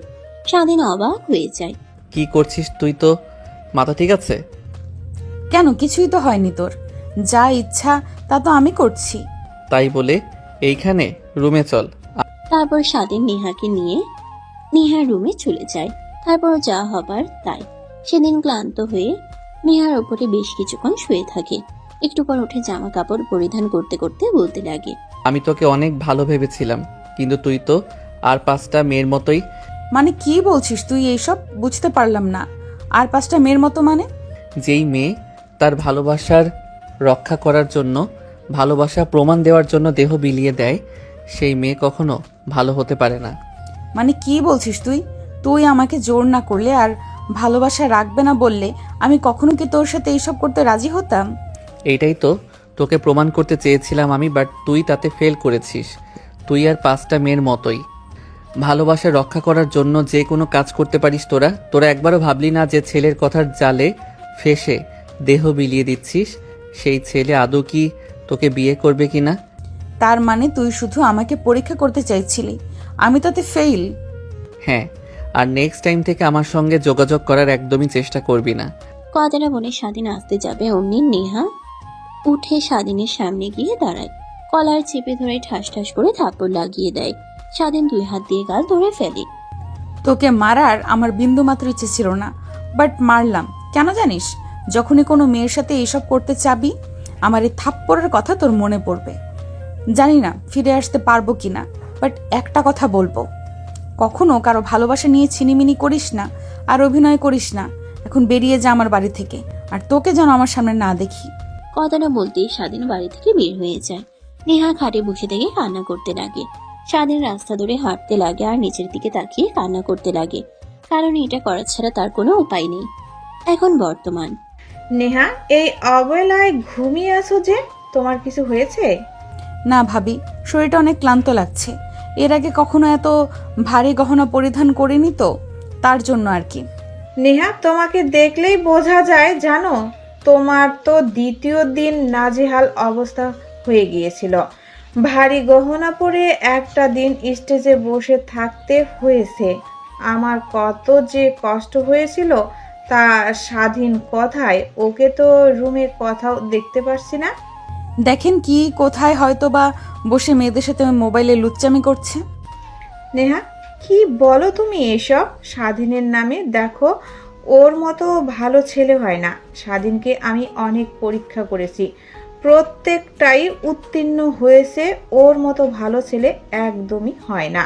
স্বাধীন অবাক হয়ে যায়। কি করছিস তুই? তো মাথা ঠিক আছে? কেন, কিছুই তো হয়নি তোর। যা ইচ্ছা তা তো আমি করছি। তাই বলে এইখানে রুমে চল। তারপর স্বাধীন নেহাকে নিয়ে নেহার রুমে চলে যায়। তারপর যা হবার তাই। সেদিন ক্লান্ত হয়ে নেহার ওপরে বেশ কিছুক্ষণ শুয়ে থাকে। একটু পর উঠে জামা কাপড় পরিধান করতে করতে বলতে লাগে, আমি তোকে অনেক ভালো ভেবেছিলাম, কিন্তু তুই তো আর 5টা মেয়ের মতোই। মানে কি বলছিস তুই এইসব? বুঝতে পারলাম না। আর 5টা মেয়ের মতো মানে? যেই মেয়ে তার ভালোবাসার রক্ষা করার জন্য, ভালোবাসা প্রমাণ দেওয়ার জন্য দেহ বিলিয়ে দেয়, সেই মেয়ে কখনো ভালো হতে পারে না। মানে কি বলছিস তুই? তুই আমাকে জোর না করলে আর ভালোবাসা রাখবে না বললে আমি কখনো কি তোর সাথে এইসব করতে রাজি হতাম? এইটাই তো তোকে প্রমাণ করতে চেয়েছিলাম আমি, বাট তুই তাতে ফেল করেছিস। তুই আর 5টা মেয়ের মতোই। ভালোবাসা রক্ষা করার জন্য যে কোনো কাজ করতে পারিস তোরা। তোরা একবারও ভাবলি না যে ছেলের কথার জালে ফেসে দেহ বিলিয়ে দিচ্ছিস, সেই ছেলে আদৌ কি তোকে বিয়ে করবে কিনা? তার মানে তুই শুধু আমাকে পরীক্ষা করতে চাইছিলি, আমি তাতে ফেল? হ্যাঁ, আর নেক্সট টাইম থেকে আমার সঙ্গে যোগাযোগ করার একদমই চেষ্টা করবি না। কথাটা বলে স্বাধীন আসতে যাবে, অমনি নেহা উঠে স্বাধীনের সামনে গিয়ে দাঁড়ায়। কলার চেপে ধরে ঠাস ঠাস করে থাপ্পড় লাগিয়ে দেয়। স্বাধীন 2 হাত দিয়ে গাল ধরে ফেলে। তোকে মারার আমার বিন্দু মাত্র ইচ্ছে ছিল না, বাট মারলাম। কেন জানিস? যখনই কোনো মেয়ের সাথে এইসব করতে চাবি, আমার এই থাপ্পড়ের কথা তোর মনে পড়বে। জানি না ফিরে আসতে পারবো কিনা, বাট একটা কথা বলবো, কখনো কারো ভালোবাসা নিয়ে ছিনিমিনি করিস না আর অভিনয় করিস না। এখন বেরিয়ে যা আমার বাড়ি থেকে, আর তোকে যেন আমার সামনে না দেখি। কথাটা বলতেই স্বাধীন বাড়ি থেকে বের হয়ে যায়। নেহা খাটে বসে থেকে কান্না করতে লাগে। স্বাধীন রাস্তা ধরে হাঁটতে লাগে আর নিচের দিকে তাকিয়ে কান্না করতে লাগে, কারণ এটা করা ছাড়া তার কোনো উপায় নেই। এখন বর্তমান। নেহা, এই অবহেলায় ঘুমিয়ে আছো যে, তোমার কিছু হয়েছে? না ভাবি, শরীরটা অনেক ক্লান্ত লাগছে। এর আগে কখনো এত ভারী গহনা পরিধান করিনি তো, তার জন্য আর কি। নেহা, তোমাকে দেখলেই বোঝা যায় জানো, তোমার তো দ্বিতীয় দিন নাজেহাল অবস্থা হয়ে গিয়েছিল। ভারী গহনা পরে একটা দিন স্টেজে বসে থাকতে হয়েছে। আমার কত যে কষ্ট হয়েছিল তা স্বাধীন কথায়, ওকে তো রুমে কথাও দেখতে পারছি না। দেখেন কি কোথায় হয়তো বা বসে মেয়েদের সাথে মোবাইলে লুচ্চামি করছে। নেহা, কি বলো তুমি এসব? স্বাধীনের নামে দেখো, ওর মতো ভালো ছেলে হয় না। স্বাধীনকে আমি অনেক পরীক্ষা করেছি, প্রত্যেকটাই উত্তীর্ণ হয়েছে। ওর মতো ভালো ছেলে একদমই হয় না।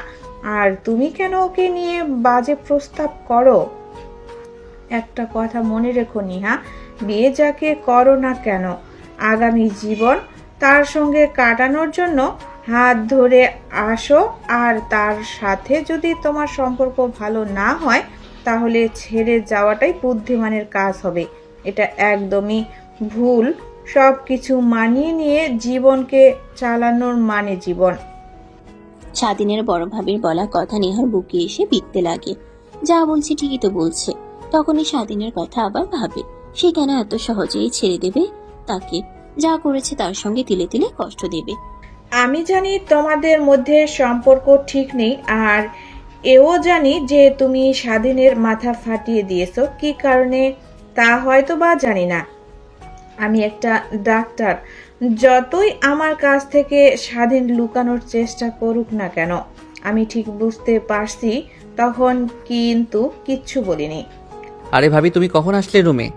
আর তুমি কেন ওকে নিয়ে বাজে প্রস্তাব করো? একটা কথা মনে রেখো নিহা, বিয়ে যাকে করো না কেন, আগামী জীবন তার সঙ্গে কাটানোর জন্য হাত ধরে আসো। আর তার সাথে যদি তোমার সম্পর্ক ভালো না হয়, তাহলে ছেড়ে যাওয়াটাই বুদ্ধিমানের কাজ হবে। এটা একদমই ভুল। সব কিছু মানিয়ে নিয়ে জীবনকে চালানোর মানে জীবন। স্বাধীনের বড় ভাবির বলা কথা নেহার বুকে এসে বিঁধতে লাগে। যা বলছে ঠিকই তো বলছে। তখনই স্বাধীনের কথা আবার ভাবে, সে কেন এত সহজেই ছেড়ে দেবে তাকে? যা করেছে তার সঙ্গে তিলে তিলে কষ্ট দেবে। আমি জানি তোমাদের মধ্যে সম্পর্ক ঠিক নেই, আর এও জানি যে তুমি স্বাধীনের মাথা ফাটিয়ে দিয়েছো। কি কারণে তা হয়তো বা জানি না। আমি একটা ডাক্তার, যতই আমার কাছ থেকে স্বাধীন লুকানোর চেষ্টা করুক না কেন, আমি ঠিক বুঝতে পারছি। তখন কিন্তু কিচ্ছু বলিনি। আরে ভাবি, তুমি কখন আসলে রুমে?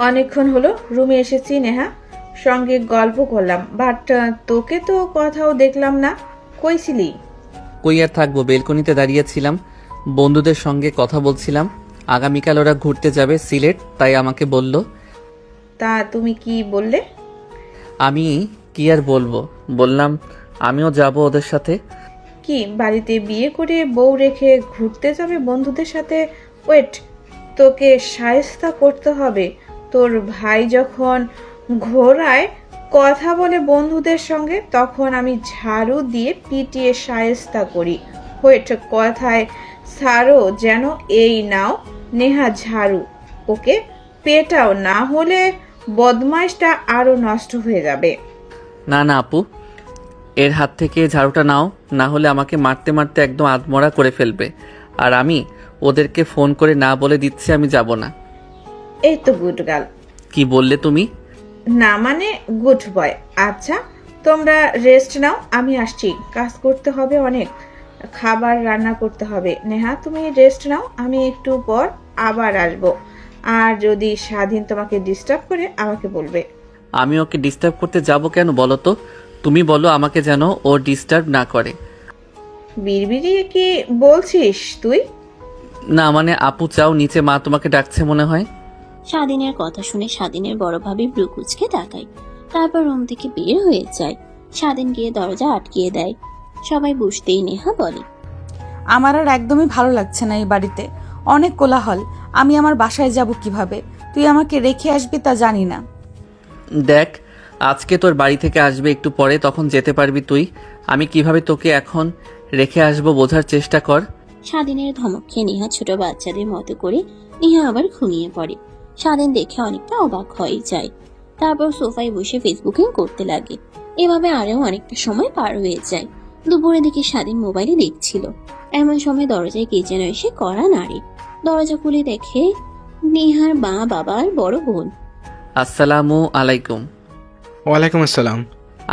অনেকক্ষণ হলো রুমে এসেছি নেহা, সঙ্গে গল্প করলাম, বাট তোকে তো কোথাও দেখলাম না। কই ছিলি? কই আর থাকবো, বেলকনিতে দাঁড়িয়েছিলাম, বন্ধুদের সঙ্গে কথা বলছিলাম। আগামীকাল ওরা ঘুরতে যাবে সিলেট, তাই আমাকে বলল। তা তুমি কি বললে? আমি কি আর বলবো, বললাম আমিও যাব ওদের সাথে। কি বাড়িতে বিয়ে করে বউ রেখে ঘুরতে যাবে বন্ধুদের সাথে? ওয়েট, তোকে শায়েস্তা করতে হবে। তোর ভাই যখন ঘোড়ায় কথা বলে বন্ধুদের সঙ্গে, তখন আমি ঝাড়ু দিয়ে পিটিয়ে শায়েস্তা করি। ওয়েট, কথায় ছাড়ো যেন। এই নাও নেহা ঝাড়ু, ওকে পেটাও, না হলে বদমাইশটা আরো নষ্ট হয়ে যাবে। না না আপু, এর হাত থেকে ঝাড়ুটা নাও, না হলে আমাকে মারতে মারতে একদম আধমরা করে ফেলবে। আর আমি ওদেরকে ফোন করে না বলে দিচ্ছি আমি যাব না। এই তো গুড গার্ল। কি বললে তুমি? না মানে গুড বয়। আচ্ছা তোমরা রেস্ট নাও, আমি আসছি। কাজ করতে হবে অনেক, খাবার রান্না করতে হবে। নেহা তুমি রেস্ট নাও, আমি একটু পর আবার আসবো। আর যদি স্বাধীন তোমাকে ডিস্টার্ব করে আমাকে বলবে। আমি ওকে ডিস্টার্ব করতে যাব কেন বলো তো? তুমি বলো আমাকে যেন ও ডিস্টার্ব না করে। বিড়বিড়িয়ে কি বলছিস তুই? না মানে আপু চাও, নিচে মা তোমাকে ডাকছে মনে হয়। স্বাধীনের কথা শুনে স্বাধীনের বড় ভাবি ব্রু কুচকে তাকায়, তারপর রুম থেকে বের হয়ে যায়। স্বাধীন গিয়ে দরজা আটকিয়ে দেয়। সবাই বুঝতেই নেহা বলে, আমার আর একদমই ভালো লাগছে না এই বাড়িতে, অনেক কোলাহল। আমি আমার বাসায় যাব কিভাবে? তুই আমাকে রেখে আসবি তা জানি না। দেখ, আজকে তোর বাড়ি থেকে আসবে একটু পরে, তখন যেতে পারবি তুই। আমি কিভাবে তোকে এখন রেখে আসবো বোঝার চেষ্টা কর। স্বাধীনের ধমক খেয়ে নেহা ছোট বাচ্চাদের মতো করে নেহা আবার ঘুমিয়ে পড়ে। স্বাধীন দেখে অনেকটা অবাক হয়ে যায়। তারপর সোফায় বসে ফেসবুকিং করতে লাগে। এভাবে আরও অনেকটা সময় পার হয়ে যায়। দুপুরের দিকে স্বাধীন মোবাইলে দেখছিল, এমন সময় দরজায় কে যেন এসে কড়া নাড়ে। দরজা খুলে দেখে নেহার মা, বাবা আর বড় বোন। আসসালামু আলাইকুম। ওয়ালাইকুম আসসালাম।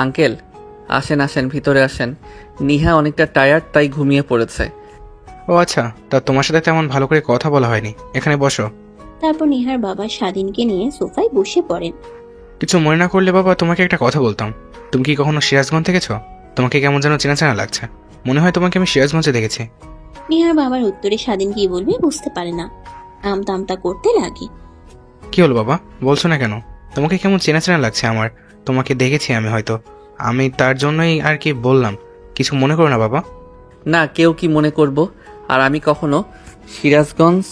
আঙ্কেল আসেন আসেন, ভিতরে আসেন। নিহা অনেকটা টায়ার্ড, তাই ঘুমিয়ে পড়েছে। ও আচ্ছা, তা তোমার সাথে তেমন ভালো করে কথা বলা হয়নি, এখানে বসো। তারপর নেহার বাবা স্বাধীনকে নিয়ে সোফায় বসে পড়েন। কিছু মনে না করলে বাবা, তোমাকে একটা কথা বলতাম। তুমি কি কখনো সিরাজগঞ্জ দেখেছো? তোমাকে কেমন যেন চেনা চেনা লাগছে, মনে হয় তোমাকে আমি সিরাজগঞ্জে দেখেছি। নেহার বাবার উত্তরে স্বাধীন কি বলবে বুঝতে পারে না, আমতা আমতা করতে লাগে। কি হলো বাবা, বলছো না কেন? তোমাকে কেমন চেনা চেনা লাগছে আমার, তোমাকে দেখেছি আমি হয়তো, আমি তার জন্যই আর কি বললাম। কিছু মনে করো না বাবা। না, কেউ কি মনে করব? আর আমি কখনো সিরাজগঞ্জ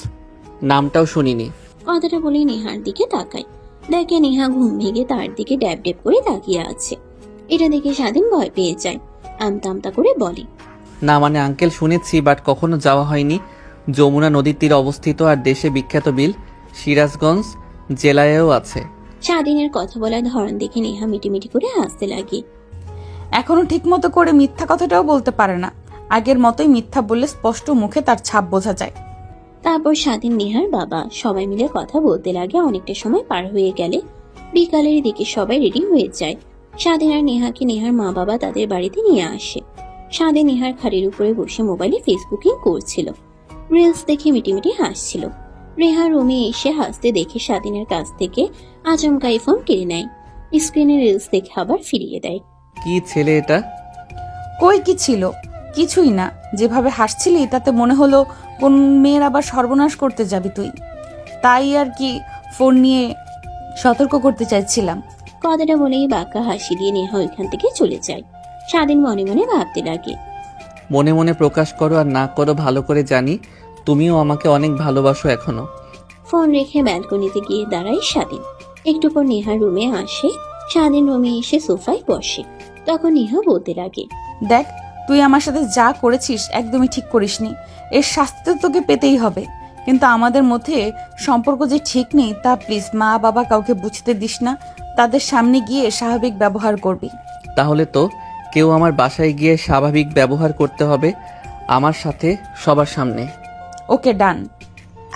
নামটাও শুনিনি। কথাটা বলে নেহার দিকে তাকায়। দেখে নেহা ঘুম ভেঙে তার দিকে ড্যাব ড্যাব করে তাকিয়ে আছে। এটা দেখে স্বাধীন ভয় পেয়ে যায়, আমতা আমতা করে বলে, না মানে আঙ্কেল শুনেছি, বাট কখনো যাওয়া হয়নি। যমুনা নদীর তীরে অবস্থিত আর দেশে বিখ্যাত বিল সিরাজগঞ্জ জেলায়ও আছে। স্বাধীনের কথা বলার ধরন দেখে নেহা মিটিমিটি করে হাসতে লাগে। এখনো ঠিক মতো করে মিথ্যা কথাটাও বলতে পারে না। আগের মতোই মিথ্যা বললে স্পষ্ট মুখে তার ছাপ বোঝা যায়। তারপর স্বাধীন, নেহার বাবা সবাই মিলে কথা বলতে লাগে। অনেকটা সময় পার হয়ে গেলে বিকালের দিকে সবাই রেডি হয়ে যায়। স্বাধীন আর নেহাকে নেহার মা বাবা তাদের বাড়িতে নিয়ে আসে। স্বাধীন নেহার খাটের উপরে বসে মোবাইলে ফেসবুকিং করছিল, রিলস দেখে মিটিমিটি হাসছিল। নেহা রুমে এসে হাসতে দেখে স্বাধীনের কাছ থেকে আচমকাই ফোন কেড়ে নেয়। স্ক্রিনে রিলস দেখে আবার ফিরিয়ে দেয়। কি ছেলে এটা? কই কি ছিল? কিছুই না। যেভাবে হাসছিলি তাতে মনে হলো কোন মেয়ের আবার সর্বনাশ করতে যাবি তুই, তাই আর কি ফোন নিয়ে সতর্ক করতে চাইছিলাম। কথাটা বলেই বাঁকা হাসি দিয়ে নেহা ওইখান থেকে চলে যায়। স্বাধীন মনে মনে ভাবতে লাগে, মনে মনে প্রকাশ করো আর না করো ভালো করে জানি, তুমিও আমাকে অনেক ভালোবাসো এখনো। ফোন রেখে ব্যালকনিতে গিয়ে দাঁড়ায় স্বাধীন। একটু পর নেহা রুমে আসে। স্বাধীন রুমে এসে সোফায় বসে। তখন নেহা বলতে লাগে, দেখ, তুই আমার সাথে যা করেছিস একদমই ঠিক করিসনি। এর শাস্তি তো তোকে পেতেই হবে। কিন্তু আমাদের মধ্যে সম্পর্ক যে ঠিক নেই তা প্লিজ মা বাবা কাউকে বুঝতে দিস না। তাদের সামনে গিয়ে স্বাভাবিক ব্যবহার করবি। তাহলে তো কেউ আমার বাসায় গিয়ে স্বাভাবিক ব্যবহার করতে হবে আমার সাথে সবার সামনে। ওকে, ডান।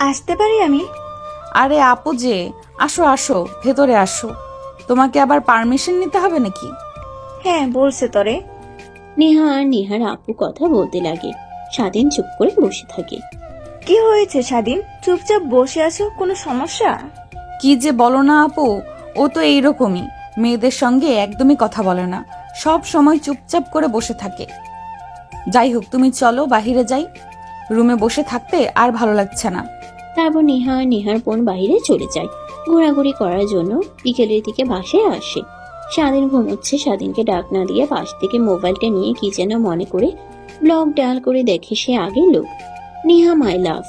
আসতে পারি আমি? আরে আপু যে, আসো আসো, ভেতরে আসো। তোমাকে আবার পারমিশন নিতে হবে নাকি? হ্যাঁ, বলছে তরে। নেহা আর নেহার আপু কথা বলতে লাগে। স্বাধীন চুপ করে বসে থাকে। কি হয়েছে স্বাধীন, চুপচাপ বসে আছো, কোনো সমস্যা? কি যে বলো না আপু, ও তো এইরকমই, মেয়েদের সঙ্গে একদমই কথা বলে না, সব সময় চুপচাপ করে বসে থাকে। যাই হোক, তুমি চলো বাহিরে যাই, রুমে বসে থাকতে আর ভালো লাগছে না। তারপর নেহা আর নেহার বোন বাইরে চলে যায় ঘোরাঘুরি করার জন্য। বিকেলের দিকে বাসায় আসে। স্বাধীন ঘুমোচ্ছে। স্বাধীনকে ডাক না দিয়ে পাশ থেকে মোবাইলটা নিয়ে কি যেন মনে করে ব্লগ ডায়াল করে দেখে সে আগের লোক। নেহা মাই লাভ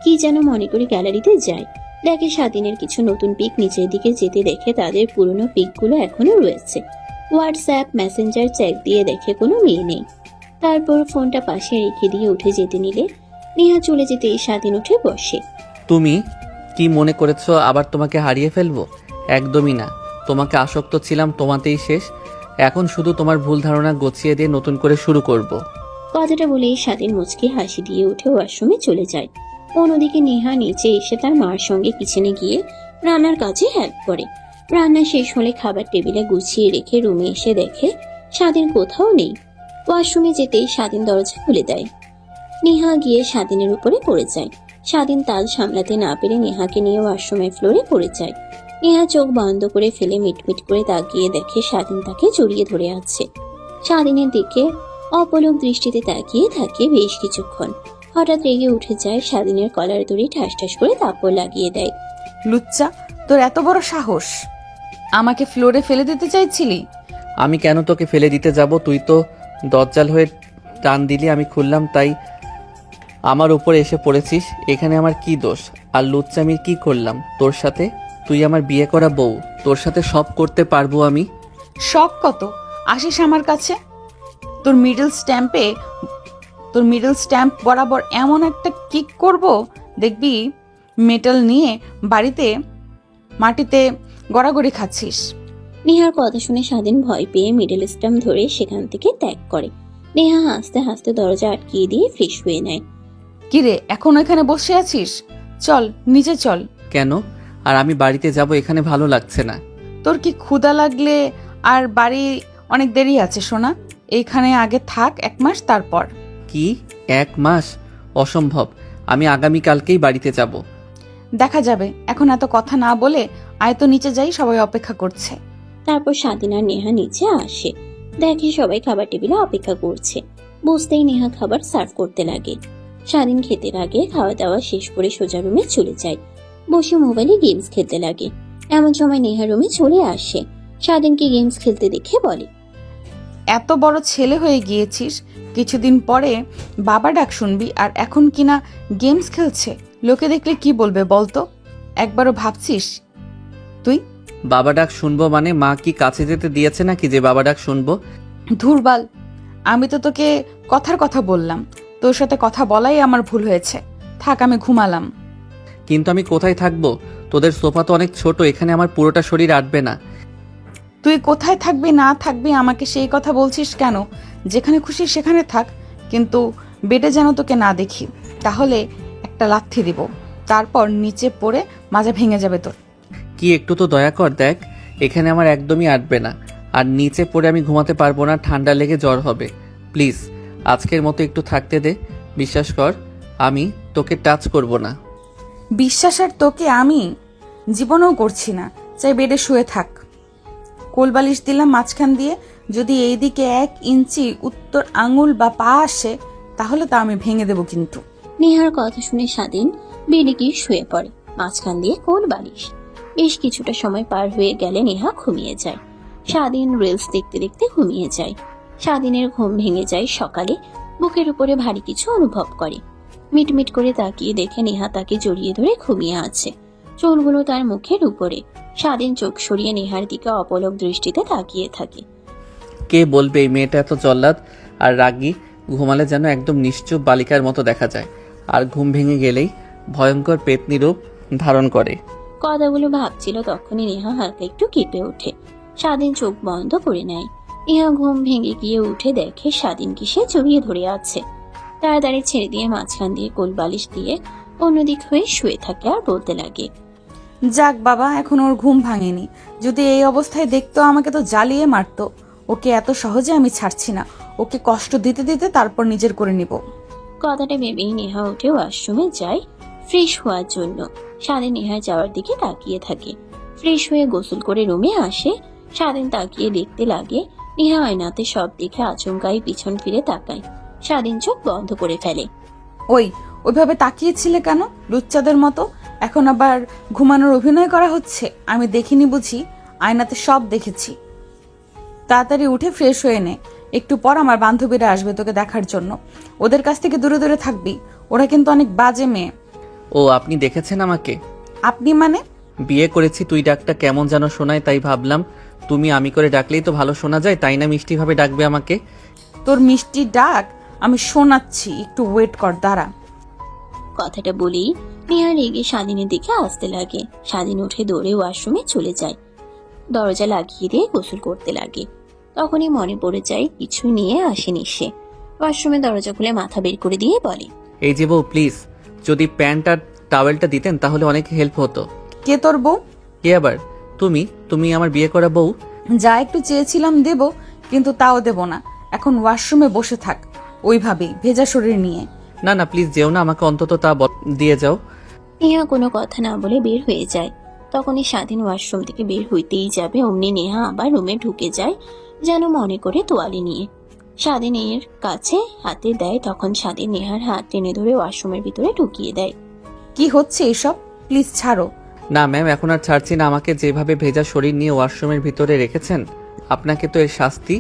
কি যেন মনে করে গ্যালারিতে যায়। দেখে স্বাধীনের কিছু নতুন পিক নিচের দিকে যেতে দেখে তাদের পুরনো পিকগুলো এখনো রয়েছে। হোয়াটসঅ্যাপ মেসেঞ্জার চেক দিয়ে দেখে কোনো মেয়ে নেই। তারপর ফোনটা পাশে রেখে দিয়ে উঠে যেতে নিলে নেহা চলে যেতেই স্বাধীন উঠে বসে। তুমি কি মনে করেছো আবার তোমাকে হারিয়ে ফেলবো? একদমই না। তোমাকে আসক্ত ছিলাম, তোমাতেই শেষ। এখন শুধু তোমার ভুল ধারণা গুছিয়ে দিয়ে নতুন করে শুরু করব। কথাটা বলেই স্বাধীন মুচকি হাসি দিয়ে উঠে ওয়াশরুমে চলে যায়। অন্যদিকে নেহা নিচে এসে তার মার সঙ্গে কিচেনে গিয়ে রান্নার কাজে হেল্প করে। রান্না শেষ হলে খাবার টেবিলে গুছিয়ে রেখে রুমে এসে দেখে স্বাধীন কোথাও নেই। ওয়াশরুমে যেতেই স্বাধীন দরজা খুলে দেয়। নেহা গিয়ে স্বাধীনের উপরে পড়ে যায়। স্বাধীন তাল সামলাতে না পেরে নেহাকে নিয়ে ওয়াশরুমের ফ্লোরে পড়ে যায়। নেহা চোখ বন্ধ করে ফেলে মিটমিট করে তাকিয়ে দেখে স্বাধীন তাকে জড়িয়ে ধরে আছে। স্বাধীনের দিকে অপলক দৃষ্টিতে তাকিয়ে থাকে বেশ কিছুক্ষণ। হঠাৎ রেগে উঠে যায়, স্বাধীনের কলার ধরে ঠাস ঠাস করে তাপড় লাগিয়ে দেয়। লুচ্চা, তোর এত বড় সাহস! আমাকে ফ্লোরে ফেলে দিতে চাইছিলি? আমি কেন তোকে ফেলে দিতে যাব? তুই তো দজ্জাল হয়ে টান দিলি, আমি খুললাম, তাই আমার উপরে এসে পড়েছিস। এখানে আমার কি দোষ? আর লুচ্চামি কি করলাম তোর সাথে? তুই আমার বিয়ে করা বউ, তোর সাথে সব করতে পারবো আমি। শখ কত? আসিস আমার কাছে, তোর মিডল স্ট্যাম্প বরাবর এমন একটা কিক করব, দেখবি মেটাল নিয়ে বাড়িতে মাটিতে গড়াগড়ি খাচ্ছিস। নেহার কথা শুনে স্বাধীন ভয় পেয়ে মিডল স্ট্যাম্প ধরে সেখান থেকে ত্যাগ করে। নেহা হাসতে হাসতে দরজা আটকিয়ে দিয়ে ফ্রেশ হয়ে নেয়। কিরে, এখন এখানে বসে আছিস? চল নিচে চল। কেন? আর আমি বাড়িতে যাব, এখানে ভালো লাগছে না। তোর কি ক্ষুধা লাগলে? আর বাড়ি অনেক দেরি আছে সোনা, এইখানে আগে থাক 1 মাস, তারপর। কি 1 মাস? অসম্ভব। আমি আগামীকালকেই বাড়িতে যাব। দেখা যাবে, এখন এত কথা না বলে আয় তো নিচে যাই, সবাই অপেক্ষা করছে। তারপর স্বাধীন আর নেহা নিচে আসে। দেখে সবাই খাবার টেবিলে অপেক্ষা করছে। বুঝতেই নেহা খাবার সার্ভ করতে লাগে। স্বাধীন খেতে লাগে। খাওয়া দাওয়া শেষ করে সোজা রুমে চলে যায়। বসে মোবাইলে গেমস খেলতে লাগে। এমন সময় নেহা রুমে চলে আসে। স্বাধীনকে গেমস খেলতে দেখে বলে, এত বড় ছেলে হয়ে গিয়েছিস, কিছুদিন পরে বাবা ডাক শুনবি, আর এখন কিনা গেমস খেলছে। লোকে দেখলে কি বলবে বলতো? একবারও ভাবছিস তুই? বাবা ডাক শুনবো মানে মা কি কাছে যেতে দিয়েছে নাকি যে বাবা ডাক শুনবো? ধুরবাল, আমি তো তোকে কথার কথা বললাম। তোর সাথে কথা বলাই আমার ভুল হয়েছে। থাক, আমি ঘুমালাম। কিন্তু আমি কোথায় থাকবো? তোদের সোফা তো অনেক ছোট, এখানে আমার পুরোটা শরীর আটবে না। তুই কোথায় থাকবি না থাকবি আমাকে সেই কথা বলছিস কেন? যেখানে খুশি সেখানে থাক, কিন্তু বেডে যেন তোকে না দেখি, তাহলে একটা লাথি দিব, তারপর নিচে পড়ে মাজা ভেঙে যাবে তোর। কি একটু তো দয়া কর, দেখ এখানে আমার একদমই আটবে না, আর নিচে পড়ে আমি ঘুমাতে পারবো না, ঠান্ডা লেগে জ্বর হবে। প্লিজ আজকের মতো একটু থাকতে দে। বিশ্বাস কর, আমি তোকে টাচ করব না। বিশ্বাস আর তোকে আমি জীবনেও করছি না। চাই বেডে শুয়ে থাক। কোলবালিশ দিলাম মাঝখান দিয়ে, যদি এইদিকে 1 ইঞ্চি উত্তর আঙুল বা পা আসে তাহলে তা আমি ভেঙে দেব কিন্তু। নেহার কথা শুনে স্বাধীন বেডে গিয়ে শুয়ে পড়ে। মাঝখান দিয়ে কোল বালিশ। বেশ কিছুটা সময় পার হয়ে গেলে নেহা ঘুমিয়ে যায়। স্বাধীন রিলস দেখতে দেখতে ঘুমিয়ে যায়। স্বাধীনের ঘুম ভেঙে যায় সকালে। বুকের উপরে ভারী কিছু অনুভব করে। মিটমিট করে তাকিয়ে দেখে নেহা তাকে জড়িয়ে ধরে ঘুমিয়ে আছে। চুলগুলো তার মুখের উপরে। স্বাধীন চোখ সরিয়ে নেহার দিকে অপলক দৃষ্টিতে তাকিয়ে থাকে। কে বলবে এই মেয়েটা এত জল্লাদ আর রাগী? ঘুমালে যেন একদম নিশ্চুপ বালিকার মতো দেখা যায়, আর ঘুম ভেঙে গেলেই ভয়ঙ্কর পেতনি রূপ ধারণ করে। কথাগুলো ভাবছিল, তখনই নেহা হালকা একটু কেঁপে ওঠে। স্বাধীন চোখ বন্ধ করে নেয়। নেহা ঘুম ভেঙে গিয়ে উঠে দেখে স্বাধীনকে সে জড়িয়ে ধরে আছে। তাড়াতাড়ি ছেড়ে দিয়ে মাঝখান দিয়ে কোল বালিশ দিয়ে অন্যদিক হয়ে শুয়ে থাকে আর বলতে লাগে, যাক বাবা, এখন ওর ঘুম ভাঙেনি। যদি এই অবস্থায় দেখতো আমাকে তো জ্বালিয়ে মারতো। ওকে এত সহজে আমি ছাড়ছি না। ওকে কষ্ট দিতে দিতে তারপর নিজের করে নিব। কথাটা ভেবেই নেহা উঠে ওয়াশরুমে যায় ফ্রেশ হওয়ার জন্য। স্বাধীন নেহার যাওয়ার দিকে তাকিয়ে থাকে। ফ্রেশ হয়ে গোসল করে রুমে আসে। স্বাধীন তাকিয়ে দেখতে লাগে। নেহা আয়নাতে সব দেখে আচমকাই পিছন ফিরে তাকায়। স্বাধীন চোখ বন্ধ করে ফেলে। ওইভাবে তাকিয়েছিলে কেন লুচ্চাদের মতো? এখন আবার ঘুমানোর অভিনয় করা হচ্ছে? আমি দেখিনি বুঝি? আয়নাতে সব দেখেছি। তাড়াতাড়ি উঠে ফ্রেশ হয়ে নে। একটু পর আমার বান্ধবীরা আসবে তোকে দেখার জন্য। ওদের কাছ থেকে দূরে দূরে থাকবি, ওরা কিন্তু অনেক বাজে মেয়ে। ও আপনি দেখেছেন আমাকে? আপনি মানে? বিয়ে করেছি, তুই ডাকটা কেমন যেন শোনায়, তাই ভাবলাম তুমি আমি করে ডাকলেই তো ভালো শোনা যায়, তাই না মিষ্টিভাবে ডাকবে আমাকে? তোর মিষ্টি ডাক আমি শোনাচ্ছি, একটু ওয়েট কর, দাঁড়া। কথাটা বলেই নেহা রেগে স্বাধীনের দিকে আসতে লাগে। স্বাধীন উঠে দৌড়ে ওয়াশরুমে চলে যায়, দরজা লাগিয়ে দিয়ে গোসল করতে লাগে। তখনই মনে পড়ে যায় কিছু নিয়ে আসেনি সে। ওয়াশরুমে দরজা খুলে মাথা বের করে দিয়ে বলে, এই যে বউ, প্লিজ যদি প্যান্ট আর টাওয়েলটা দিতেন তাহলে অনেক হেল্প হতো। কে তোর বউ? কে আবার? তুমি আমার বিয়ে করা বউ। যা একটু চেয়েছিলাম দেব, কিন্তু তাও দেব না। এখন ওয়াশরুমে বসে থাক ওইভাবেই ভেজা শরীর নিয়ে। না না প্লিজ যেও না, আমাকে অন্তত তা দিয়ে যাও। নেহা কোনো কথা না বলে বের হয়ে যায়। তখনই স্বাধীন ওয়াশরুম থেকে বের হইতেই যাবে, অমনি নেহা আবার রুমে ঢুকে যায়, যেন মনে করে তোয়ালে নিয়ে। স্বাধীনের কাছে হাতে দেয়, তখন স্বাধীন নেহার হাত টেনে ধরে ওয়াশরুমের ভিতরে ঢুকিয়ে দেয়। কি হচ্ছে এসব? প্লিজ ছাড়ো। না ম্যাম, এখন আর ছাড়ছি না। আমাকে যেভাবে ভেজা শরীর নিয়ে ওয়াশরুমের ভিতরে রেখেছেন, আপনাকে তো এর শাস্তি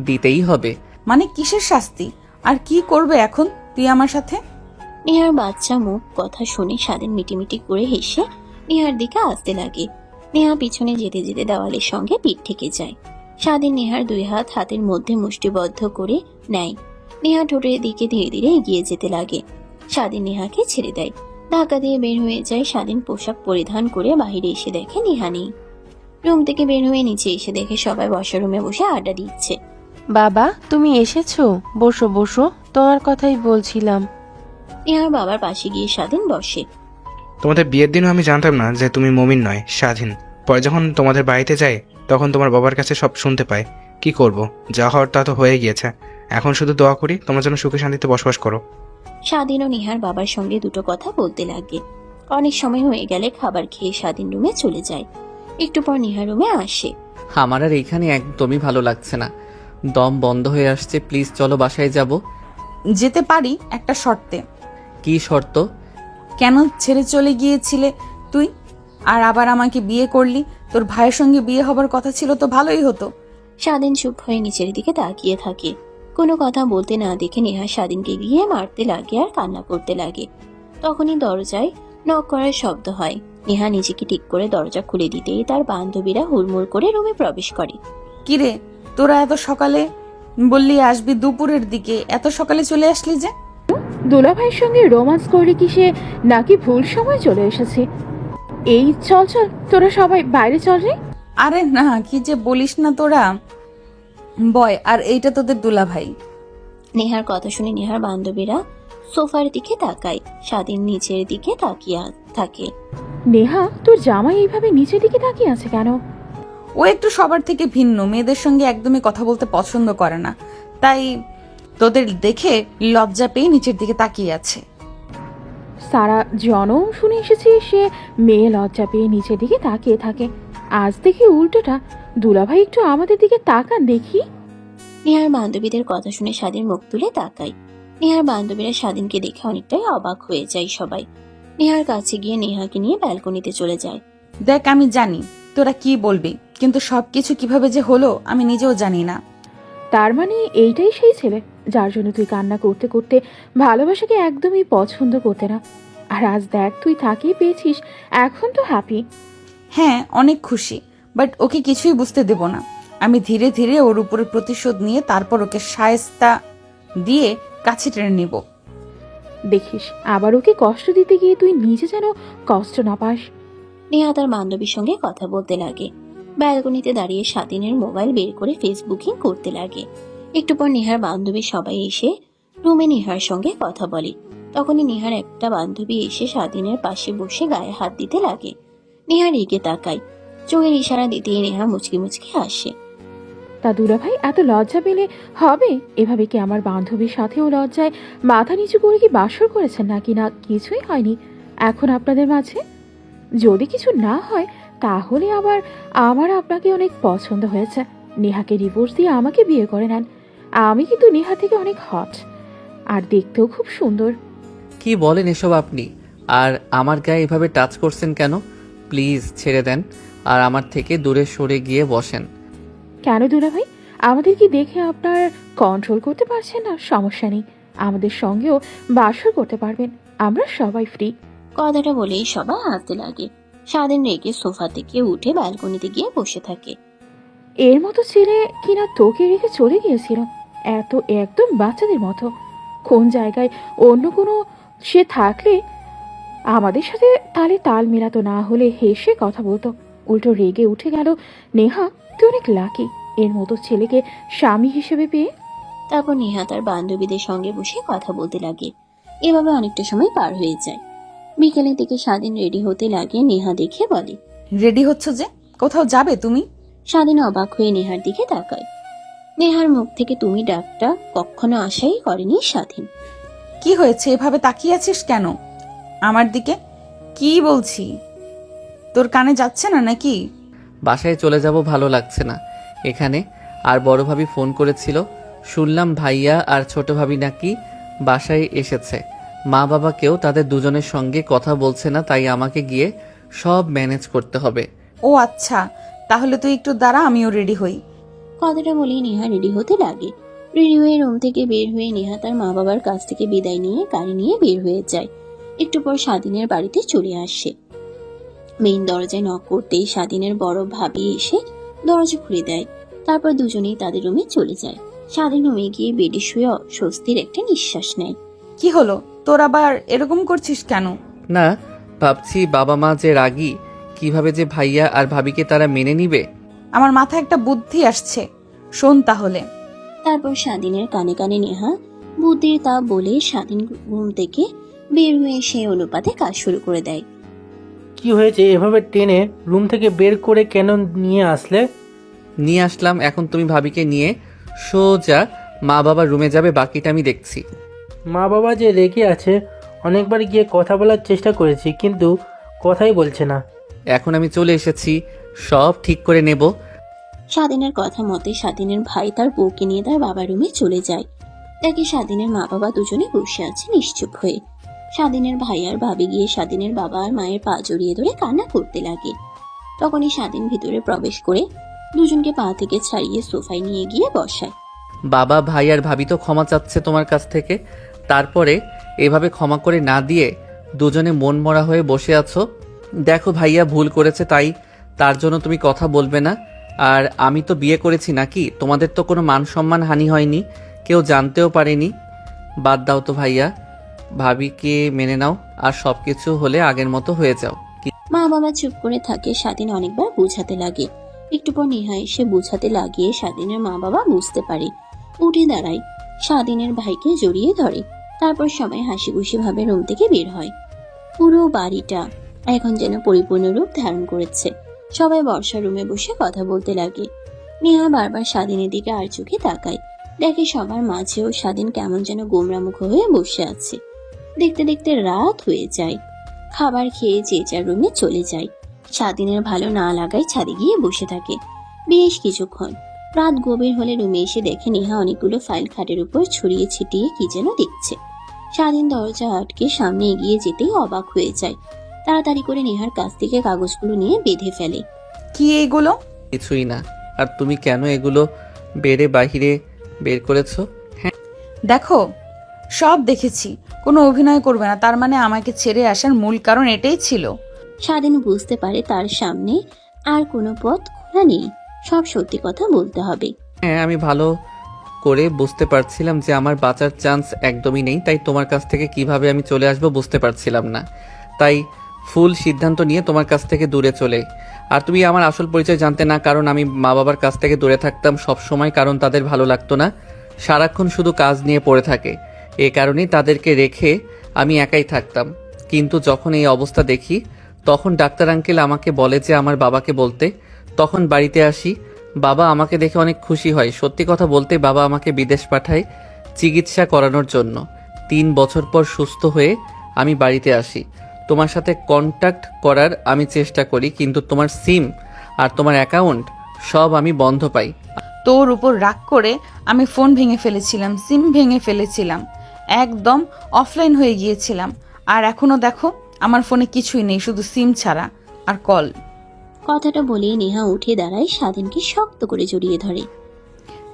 দিতেই হবে। মানে কিসের শাস্তি? আর কি করবে এখন তুই আমার সাথে? নেহার বাচ্চা মুখ কথা শুনে স্বাধীন মিটিমিটি করে হেসে নেহার দিকে আসতে লাগে। নেহা পিছনে যেতে যেতে দেওয়ালের সঙ্গে পিঠ ঠেকে যায়। স্বাধীন নেহার দুই হাত হাতের মধ্যে মুষ্টিবদ্ধ করে নেয়। নেহা ঠোঁটের দিকে ধীরে ধীরে এগিয়ে যেতে লাগে। স্বাধীন নেহাকে ছেড়ে দেয়, ধাক্কা দিয়ে বের হয়ে যায়। স্বাধীন পোশাক পরিধান করে বাহিরে এসে দেখে নেহা নেই। রুম থেকে বের হয়ে নিচে এসে দেখে সবাই বসার রুমে বসে আড্ডা দিচ্ছে। বাবা, তুমি এসেছো? বসো বসো, তোমার কথাই বলছিলাম। নেহার বাবার পাশে গিয়ে স্বাধীন বসে। তোমাদের বিয়ের দিনও আমি জানতাম না যে তুমি মমিন নয়, স্বাধীন। পরে যখন তোমাদের বাড়িতে যাই তখন তোমার বাবার কাছে সব শুনতে পাই। কি করব, যা হওয়ার তা তো হয়ে গিয়েছে। এখন শুধু দোয়া করি তোমরা যেন সুখে শান্তিতে বসবাস করো। স্বাধীন ও নেহার বাবার সঙ্গে দুটো কথা বলতে লাগে। অনেক সময় হয়ে গেলে খাবার খেয়ে স্বাধীন রুমে চলে যায়। একটু পর নেহার রুমে আসে। আমার আর এইখানে একদমই ভালো লাগছে না, দম বন্ধ হয়ে আসছে। প্লিজ চলো বাসায় যাব। যেতে পারি একটা শর্তে। কি শর্ত? কেন ছেড়ে চলে গিয়েছিলে তুই, আর আবার আমাকে বিয়ে করলি? তোর ভাইয়ের সঙ্গে বিয়ে হবার কথা ছিল তো ভালোই হতো। স্বাধীন চুপ হয়ে নিচের দিকে তাকিয়ে থাকে। কোনো কথা বলতে না দেখে নেহা স্বাধীনকে গিয়ে মারতে লাগে আর কান্না করতে লাগে। তখনই দরজায় নক করার শব্দ হয়। নেহা নিজেকে ঠিক করে দরজা খুলে দিতেই তার বান্ধবীরা হুড়মুড় করে রুমে প্রবেশ করে। কিরে, তোরা এত সকালে বললি আসবি দুপুরের দিকে, এত সকালে চলে আসলি যে? দুলাভাইয়ের সঙ্গে রোমান্স করে কি সে নাকি ভুল সময় চলে এসেছে? এই চল চল, তোরা সবাই বাইরে চল রে। আরে না, কি যে বলিস না তোরা। বয়, আর এইটা তোদের দুলাভাই। নেহার কথা শুনে নেহার বান্ধবীরা সোফার দিকে তাকায়। স্বাধীন নিচের দিকে তাকিয়ে থাকে। নেহা, তোর জামাই এইভাবে নিচের দিকে তাকিয়ে আছে কেন? ও একটু সবার থেকে ভিন্ন, মেয়েদের সঙ্গে একদমই কথা বলতে পছন্দ করে না, তাই তোদের দেখে লজ্জা পেয়ে নিচের দিকে তাকিয়ে আছে। সারা জনম শুনে এসেছি সে মেয়ে লজ্জা পেয়ে নিচের দিকে তাকিয়ে থাকে। আজ দেখি উল্টোটা। দুলাভাই একটু আমাদের দিকে তাকান দেখি। নেহার বান্ধবীদের কথা শুনে স্বাধীন মুখ তুলে তাকায়। নেহার বান্ধবীরা স্বাধীনকে দেখে অনেকটাই অবাক হয়ে যায় সবাই। নেহার কাছে গিয়ে নেহাকে নিয়ে ব্যালকনিতে চলে যায়। দেখ, আমি জানি তোরা কি বলবি, কিন্তু সবকিছু কিভাবে যে হলো আমি নিজেও জানি না। তার মানে এইটাই সেই ছেলে যার জন্য তুই কান্না করতে করতে ভালোবাসাকে একদমই পছন্দ করতে না, আর আজ দেখ তুই তাকেই পেয়েছিস, এখন তো হ্যাপি। হ্যাঁ, অনেক খুশি, বাট ওকে কিছুই বুঝতে দেব না। আমি ধীরে ধীরে ওর উপরে প্রতিশোধ নিয়ে তারপর ওকে শায়েস্তা দিয়ে কাছে টেনে নিব। দেখিস আবার ওকে কষ্ট দিতে গিয়ে তুই নিজে যেন কষ্ট না পাস। নেহা তার বান্ধবীর সঙ্গে কথা বলতে লাগে। ব্যালকনিতে দাঁড়িয়ে স্বাধীনের মোবাইল বের করে ফেসবুকিং করতে লাগে। একটু পর নেহার বান্ধবী সবাই এসে রুমে নেহার সঙ্গে কথা বলে। তখনই নেহার একটা বান্ধবী এসে স্বাধীনের পাশে বসে গায়ে হাত দিতে লাগে। নেহা রেগে তাকায়, চোখের ইশারা দিতেই নেহা মুচকি মুচকি হাসে। তা দুলাভাই, এত লজ্জা পেলে হবে? এভাবে কি আমার বান্ধবীর সাথেও লজ্জায় মাথা নিচু করে কি বাসর করেছেন নাকি? না কিছুই হয়নি এখন আপনাদের মাঝে? যদি কিছু না হয় তাহলে আবার আমার আপনাকে অনেক পছন্দ হয়েছে। নেহাকে ডিভোর্স দিয়ে আমাকে বিয়ে করে নেন। আমি কিন্তু নেহা থেকে অনেক হট, আর দেখতেও খুব সুন্দর। কি বলেন এসব আপনি? আর আমার গায়ে এভাবে টাচ করছেন কেন? প্লিজ ছেড়ে দেন আর আমার থেকে দূরে সরে গিয়ে বসেন। কেন দুলাভাই, আমাদের কি দেখে আপনার কন্ট্রোল করতে পারছেন না? সমস্যা নেই, আমাদের সঙ্গেও বাসর করতে পারবেন, আমরা সবাই ফ্রি। কথাটা বলেই সবাই হাসতে লাগে। স্বাধীন রেগে সোফা থেকে উঠে ব্যালকনিতে গিয়ে বসে থাকে। এর মতো ছেলে কিনা তোকে রেখে চলে গিয়েছিল, এত একদম বাচ্চাদের মতো। কোন জায়গায় অন্য কোনো সে থাকলে আমাদের সাথে তালে তাল মেলাতো, না হলে হেসে কথা বলতো। উল্টো রেগে উঠে গেল। নেহা, তুই অনেক লাকি এর মতো ছেলেকে স্বামী হিসেবে পেয়ে। তারপর নেহা তার বান্ধবীদের সঙ্গে বসে কথা বলতে লাগে। এভাবে অনেকটা সময় পার হয়ে যায়। বিকেলের দিকে স্বাধীন রেডি হতে লাগে। নেহা দেখে বলে, রেডি হচ্ছ যে? কোথাও যাবে তুমি? স্বাধীন অবাক হয়ে নেহার দিকে তাকায়। নেহার মুখ থেকে তুমি ডাকটা কখনো আশাই করেনি স্বাধীন। কি হয়েছে, এভাবে তাকিয়ে আছিস কেন আমার দিকে? কি বলছি, তোর কানে যাচ্ছে না নাকি? বাসায় চলে যাব, ভালো লাগছে না এখানে। আর বড় ভাবি ফোন করেছিল, শুনলাম ভাইয়া আর ছোট ভাবি নাকি বাসায় এসেছে। মা বাবাকেও তাদের দুজনের সঙ্গে কথা বলছে না, তাই আমাকে গিয়ে সব ম্যানেজ করতে হবে। ও আচ্ছা, তাহলে তুই একটু দাঁড়া, আমিও রেডি হই। কথাটা বলেই নেহা রেডি হতে লাগে। রেডি হয়ে রুম থেকে বের হয়ে নেহা তার মা বাবার কাছ থেকে বিদায় নিয়ে গাড়ি নিয়ে বের হয়ে যায়। একটু পর স্বাধীনের বাড়িতে চলে আসে। মেইন দরজায় নক করতেই স্বাধীনের বড় ভাবি এসে দরজা খুলে দেয়। তারপর দুজনেই তাদের রুমে চলে যায়। স্বাধীন রুমে গিয়ে বেডে শুয়ে স্বস্তির একটা নিঃশ্বাস নেয়। কি হলো তোর, আবার এরকম করছিস কেন? না, ভাবছি বাবা মা যে রাগী, কিভাবে যে ভাইয়া আর ভাবিকে তারা মেনে নিবে। আমার মাথায় একটা বুদ্ধি আসছে, শোন তাহলে। তারপর স্বাধীনের কানে কানে নেহা বুদ্ধির তা বলে স্বাধীন রুম থেকে বের হয়ে সেই অনুপাতে কাজ শুরু করে দেয়। কি হয়েছে, এভাবে টেনে রুম থেকে বের করে কেন নিয়ে আসলে? নিয়ে আসলাম, এখন তুমি ভাবিকে নিয়ে সোজা মা বাবার রুমে যাবে, বাকিটা আমি দেখছি। মা বাবা যে রেগে আছে, অনেকবার গিয়ে কথা বলার চেষ্টা করেছি কিন্তু কথাই বলছে না। এখন আমি চলে এসেছি, সব ঠিক করে নেব। স্বাধীনের কথা মতে স্বাধীনের ভাই তার বউকে নিয়ে তার বাবার রুমে চলে যায়। দেখে স্বাধীনের মা বাবা দুজনে বসে আছে নিশ্চুপ হয়ে। স্বাধীনের ভাই আর ভাবি গিয়ে স্বাধীনের বাবা আর মায়ের পা জড়িয়ে ধরে কান্না করতে লাগে। তখনই স্বাধীন ভিতরে প্রবেশ করে দুজনকে পা থেকে ছাড়িয়ে সোফায় নিয়ে গিয়ে বসায়। বাবা ভাই আর ভাবি তো ক্ষমা চাচ্ছে তোমার কাছ থেকে, তারপরে এভাবে ক্ষমা করে না দিয়ে দুজনে মন মরা হয়ে বসে আছো। দেখো ভাইয়া ভুল করেছে, তাই তার জন্য তুমি কথা বলবে না। আর আমি তো বিয়ে করেছি নাকি, তোমাদের তো কোনো মান সম্মান হানি হয়নি, কেউ জানতেও পারেনি। বাদ দাও তো ভাইয়া, ভাবিকে মেনে নাও আর সবকিছু হলে আগের মতো হয়ে যাও। মা বাবা চুপ করে থাকে। স্বাধীন অনেকবার বোঝাতে লাগে। একটু পর নেহা এসে বোঝাতে লাগিয়ে স্বাধীনের মা বাবা বুঝতে পারে। উঠে দাঁড়ায়, স্বাধীনের ভাইকে জড়িয়ে ধরে। তারপর সবাই হাসি খুশি ভাবে রুম থেকে বের হয়। পুরো বাড়িটা এখন যেন পরিপূর্ণ রূপ ধারণ করেছে। সবাই বর্ষা রুমে বসে কথা বলতে লাগে। নেহা বারবার স্বাধীনের দিকে আর চোখে তাকায়। দেখে সবার মাঝেও স্বাধীন কেমন যেন গোমরামুখ হয়ে বসে আছে। দেখতে দেখতে রাত হয়ে যায়। খাবার খেয়ে যে যার রুমে চলে যায়। স্বাধীনের ভালো না লাগায় ছাদে গিয়ে বসে থাকে বেশ কিছুক্ষণ। রাত গভীর হলে রুমে এসে দেখে নেহা অনেকগুলো ফাইল খাটের উপর ছড়িয়ে ছিটিয়ে কি যেন দেখছে। স্বাধীন দরজা আটকে সামনে এগিয়ে যেতেই অবাক হয়ে যায়। তাড়াতাড়ি করে নেহার কাছ থেকে কাগজগুলো নিয়ে বেঁধে ফেলে। কি এগুলো? কিছুই না। আর তুমি কেন এগুলো বেড়ে বাহিরে বের করেছো? হ্যাঁ দেখো, সব দেখেছি, কোনো অভিনয় করবে না, তার মানে আমাকে ছেড়ে আসার মূল কারণ এটাই ছিল। স্বাধীন বুঝতে পারে তার সামনে আর কোনো পথ খোলা নেই, সব সত্যি কথা বলতে হবে। হ্যাঁ, আমি ভালো করে বুঝতে পারছিলাম যে আমার বাঁচার চান্স একদমই নেই, তাই তোমার কাছ থেকে কিভাবে আমি চলে আসবো বুঝতে পারছিলাম না, তাই ফুল সিদ্ধান্ত নিয়ে তোমার কাছ থেকে দূরে চলে। আর তুমি আমার আসল পরিচয় জানতে না, কারণ আমি মা বাবার কাছ থেকে দূরে থাকতাম সব সময়, কারণ তাদের ভালো লাগতো না, সারাক্ষণ শুধু কাজ নিয়ে পড়ে থাকে। এ কারণেই তাদেরকে রেখে আমি একাই থাকতাম। কিন্তু যখন এই অবস্থা দেখি, তখন ডাক্তার আঙ্কেল আমাকে বলে যে আমার বাবাকে বলতে। তখন বাড়িতে আসি, বাবা আমাকে দেখে অনেক খুশি হয়। সত্যি কথা বলতে বাবা আমাকে বিদেশ পাঠায় চিকিৎসা করানোর জন্য। 3 বছর পর সুস্থ হয়ে আমি বাড়িতে আসি। তোমার সাথে কন্ট্যাক্ট করার আমি চেষ্টা করি, কিন্তু তোমার সিম আর তোমার অ্যাকাউন্ট সব আমি বন্ধ পাই। তোর উপর রাগ করে আমি ফোন ভেঙে ফেলেছিলাম, সিম ভেঙে ফেলেছিলাম, একদম অফলাইন হয়ে গিয়েছিলাম। আর এখনো দেখো আমার ফোনে কিছুই নেই, শুধু সিম ছাড়া আর কল। কথাটা বলেই নেহা উঠে দাঁড়ায়, স্বাধীনকে শক্ত করে জড়িয়ে ধরে।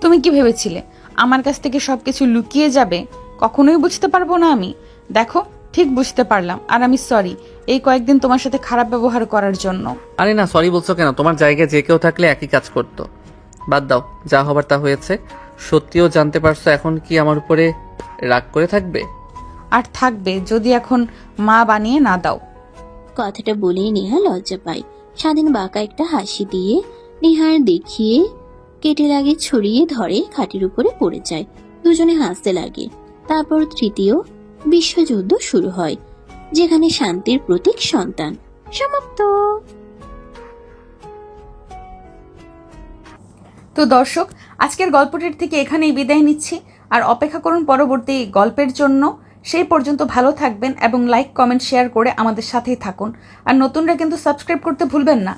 তুমি কি ভেবেছিলে আমার কাছ থেকে সবকিছু লুকিয়ে যাবে? কখনোই বুঝতে পারবো না আমি। দেখো ঠিক বুঝতে পারলাম, আর আমি সরি এই কয়েকদিন তোমার সাথে খারাপ ব্যবহার করার জন্য। আরে না, সরি বলছো কেন? তোমার জায়গায় যে কেউ থাকলে একই কাজ করতো। বাদ দাও, যা হবার তা হয়েছে। সত্যিও জানতে পারছো, এখন কি আমার উপরে রাগ করে থাকবে? আর থাকবে যদি এখন মা বানিয়ে না দাও। কথাটা বলেই নেহা লজ্জা পায়। স্বাধীন বাঁকা একটা হাসি দিয়ে নেহার দেখিয়ে কেটে লাগে ছড়িয়ে ধরে খাটের উপরে পড়ে যায়। দুজনে হাসতে লাগে। তারপর তৃতীয় বিশ্বযুদ্ধ শুরু হয়, যেখানে শান্তির প্রতীক সন্তান। সমাপ্ত। তো দর্শক, আজকের গল্পটির থেকে এখানেই বিদায় নিচ্ছি, আর অপেক্ষা করুন পরবর্তী গল্পের জন্য। সেই পর্যন্ত ভালো থাকবেন এবং লাইক, কমেন্ট, শেয়ার করে আমাদের সাথেই থাকুন। আর নতুনরা কিন্তু সাবস্ক্রাইব করতে ভুলবেন না।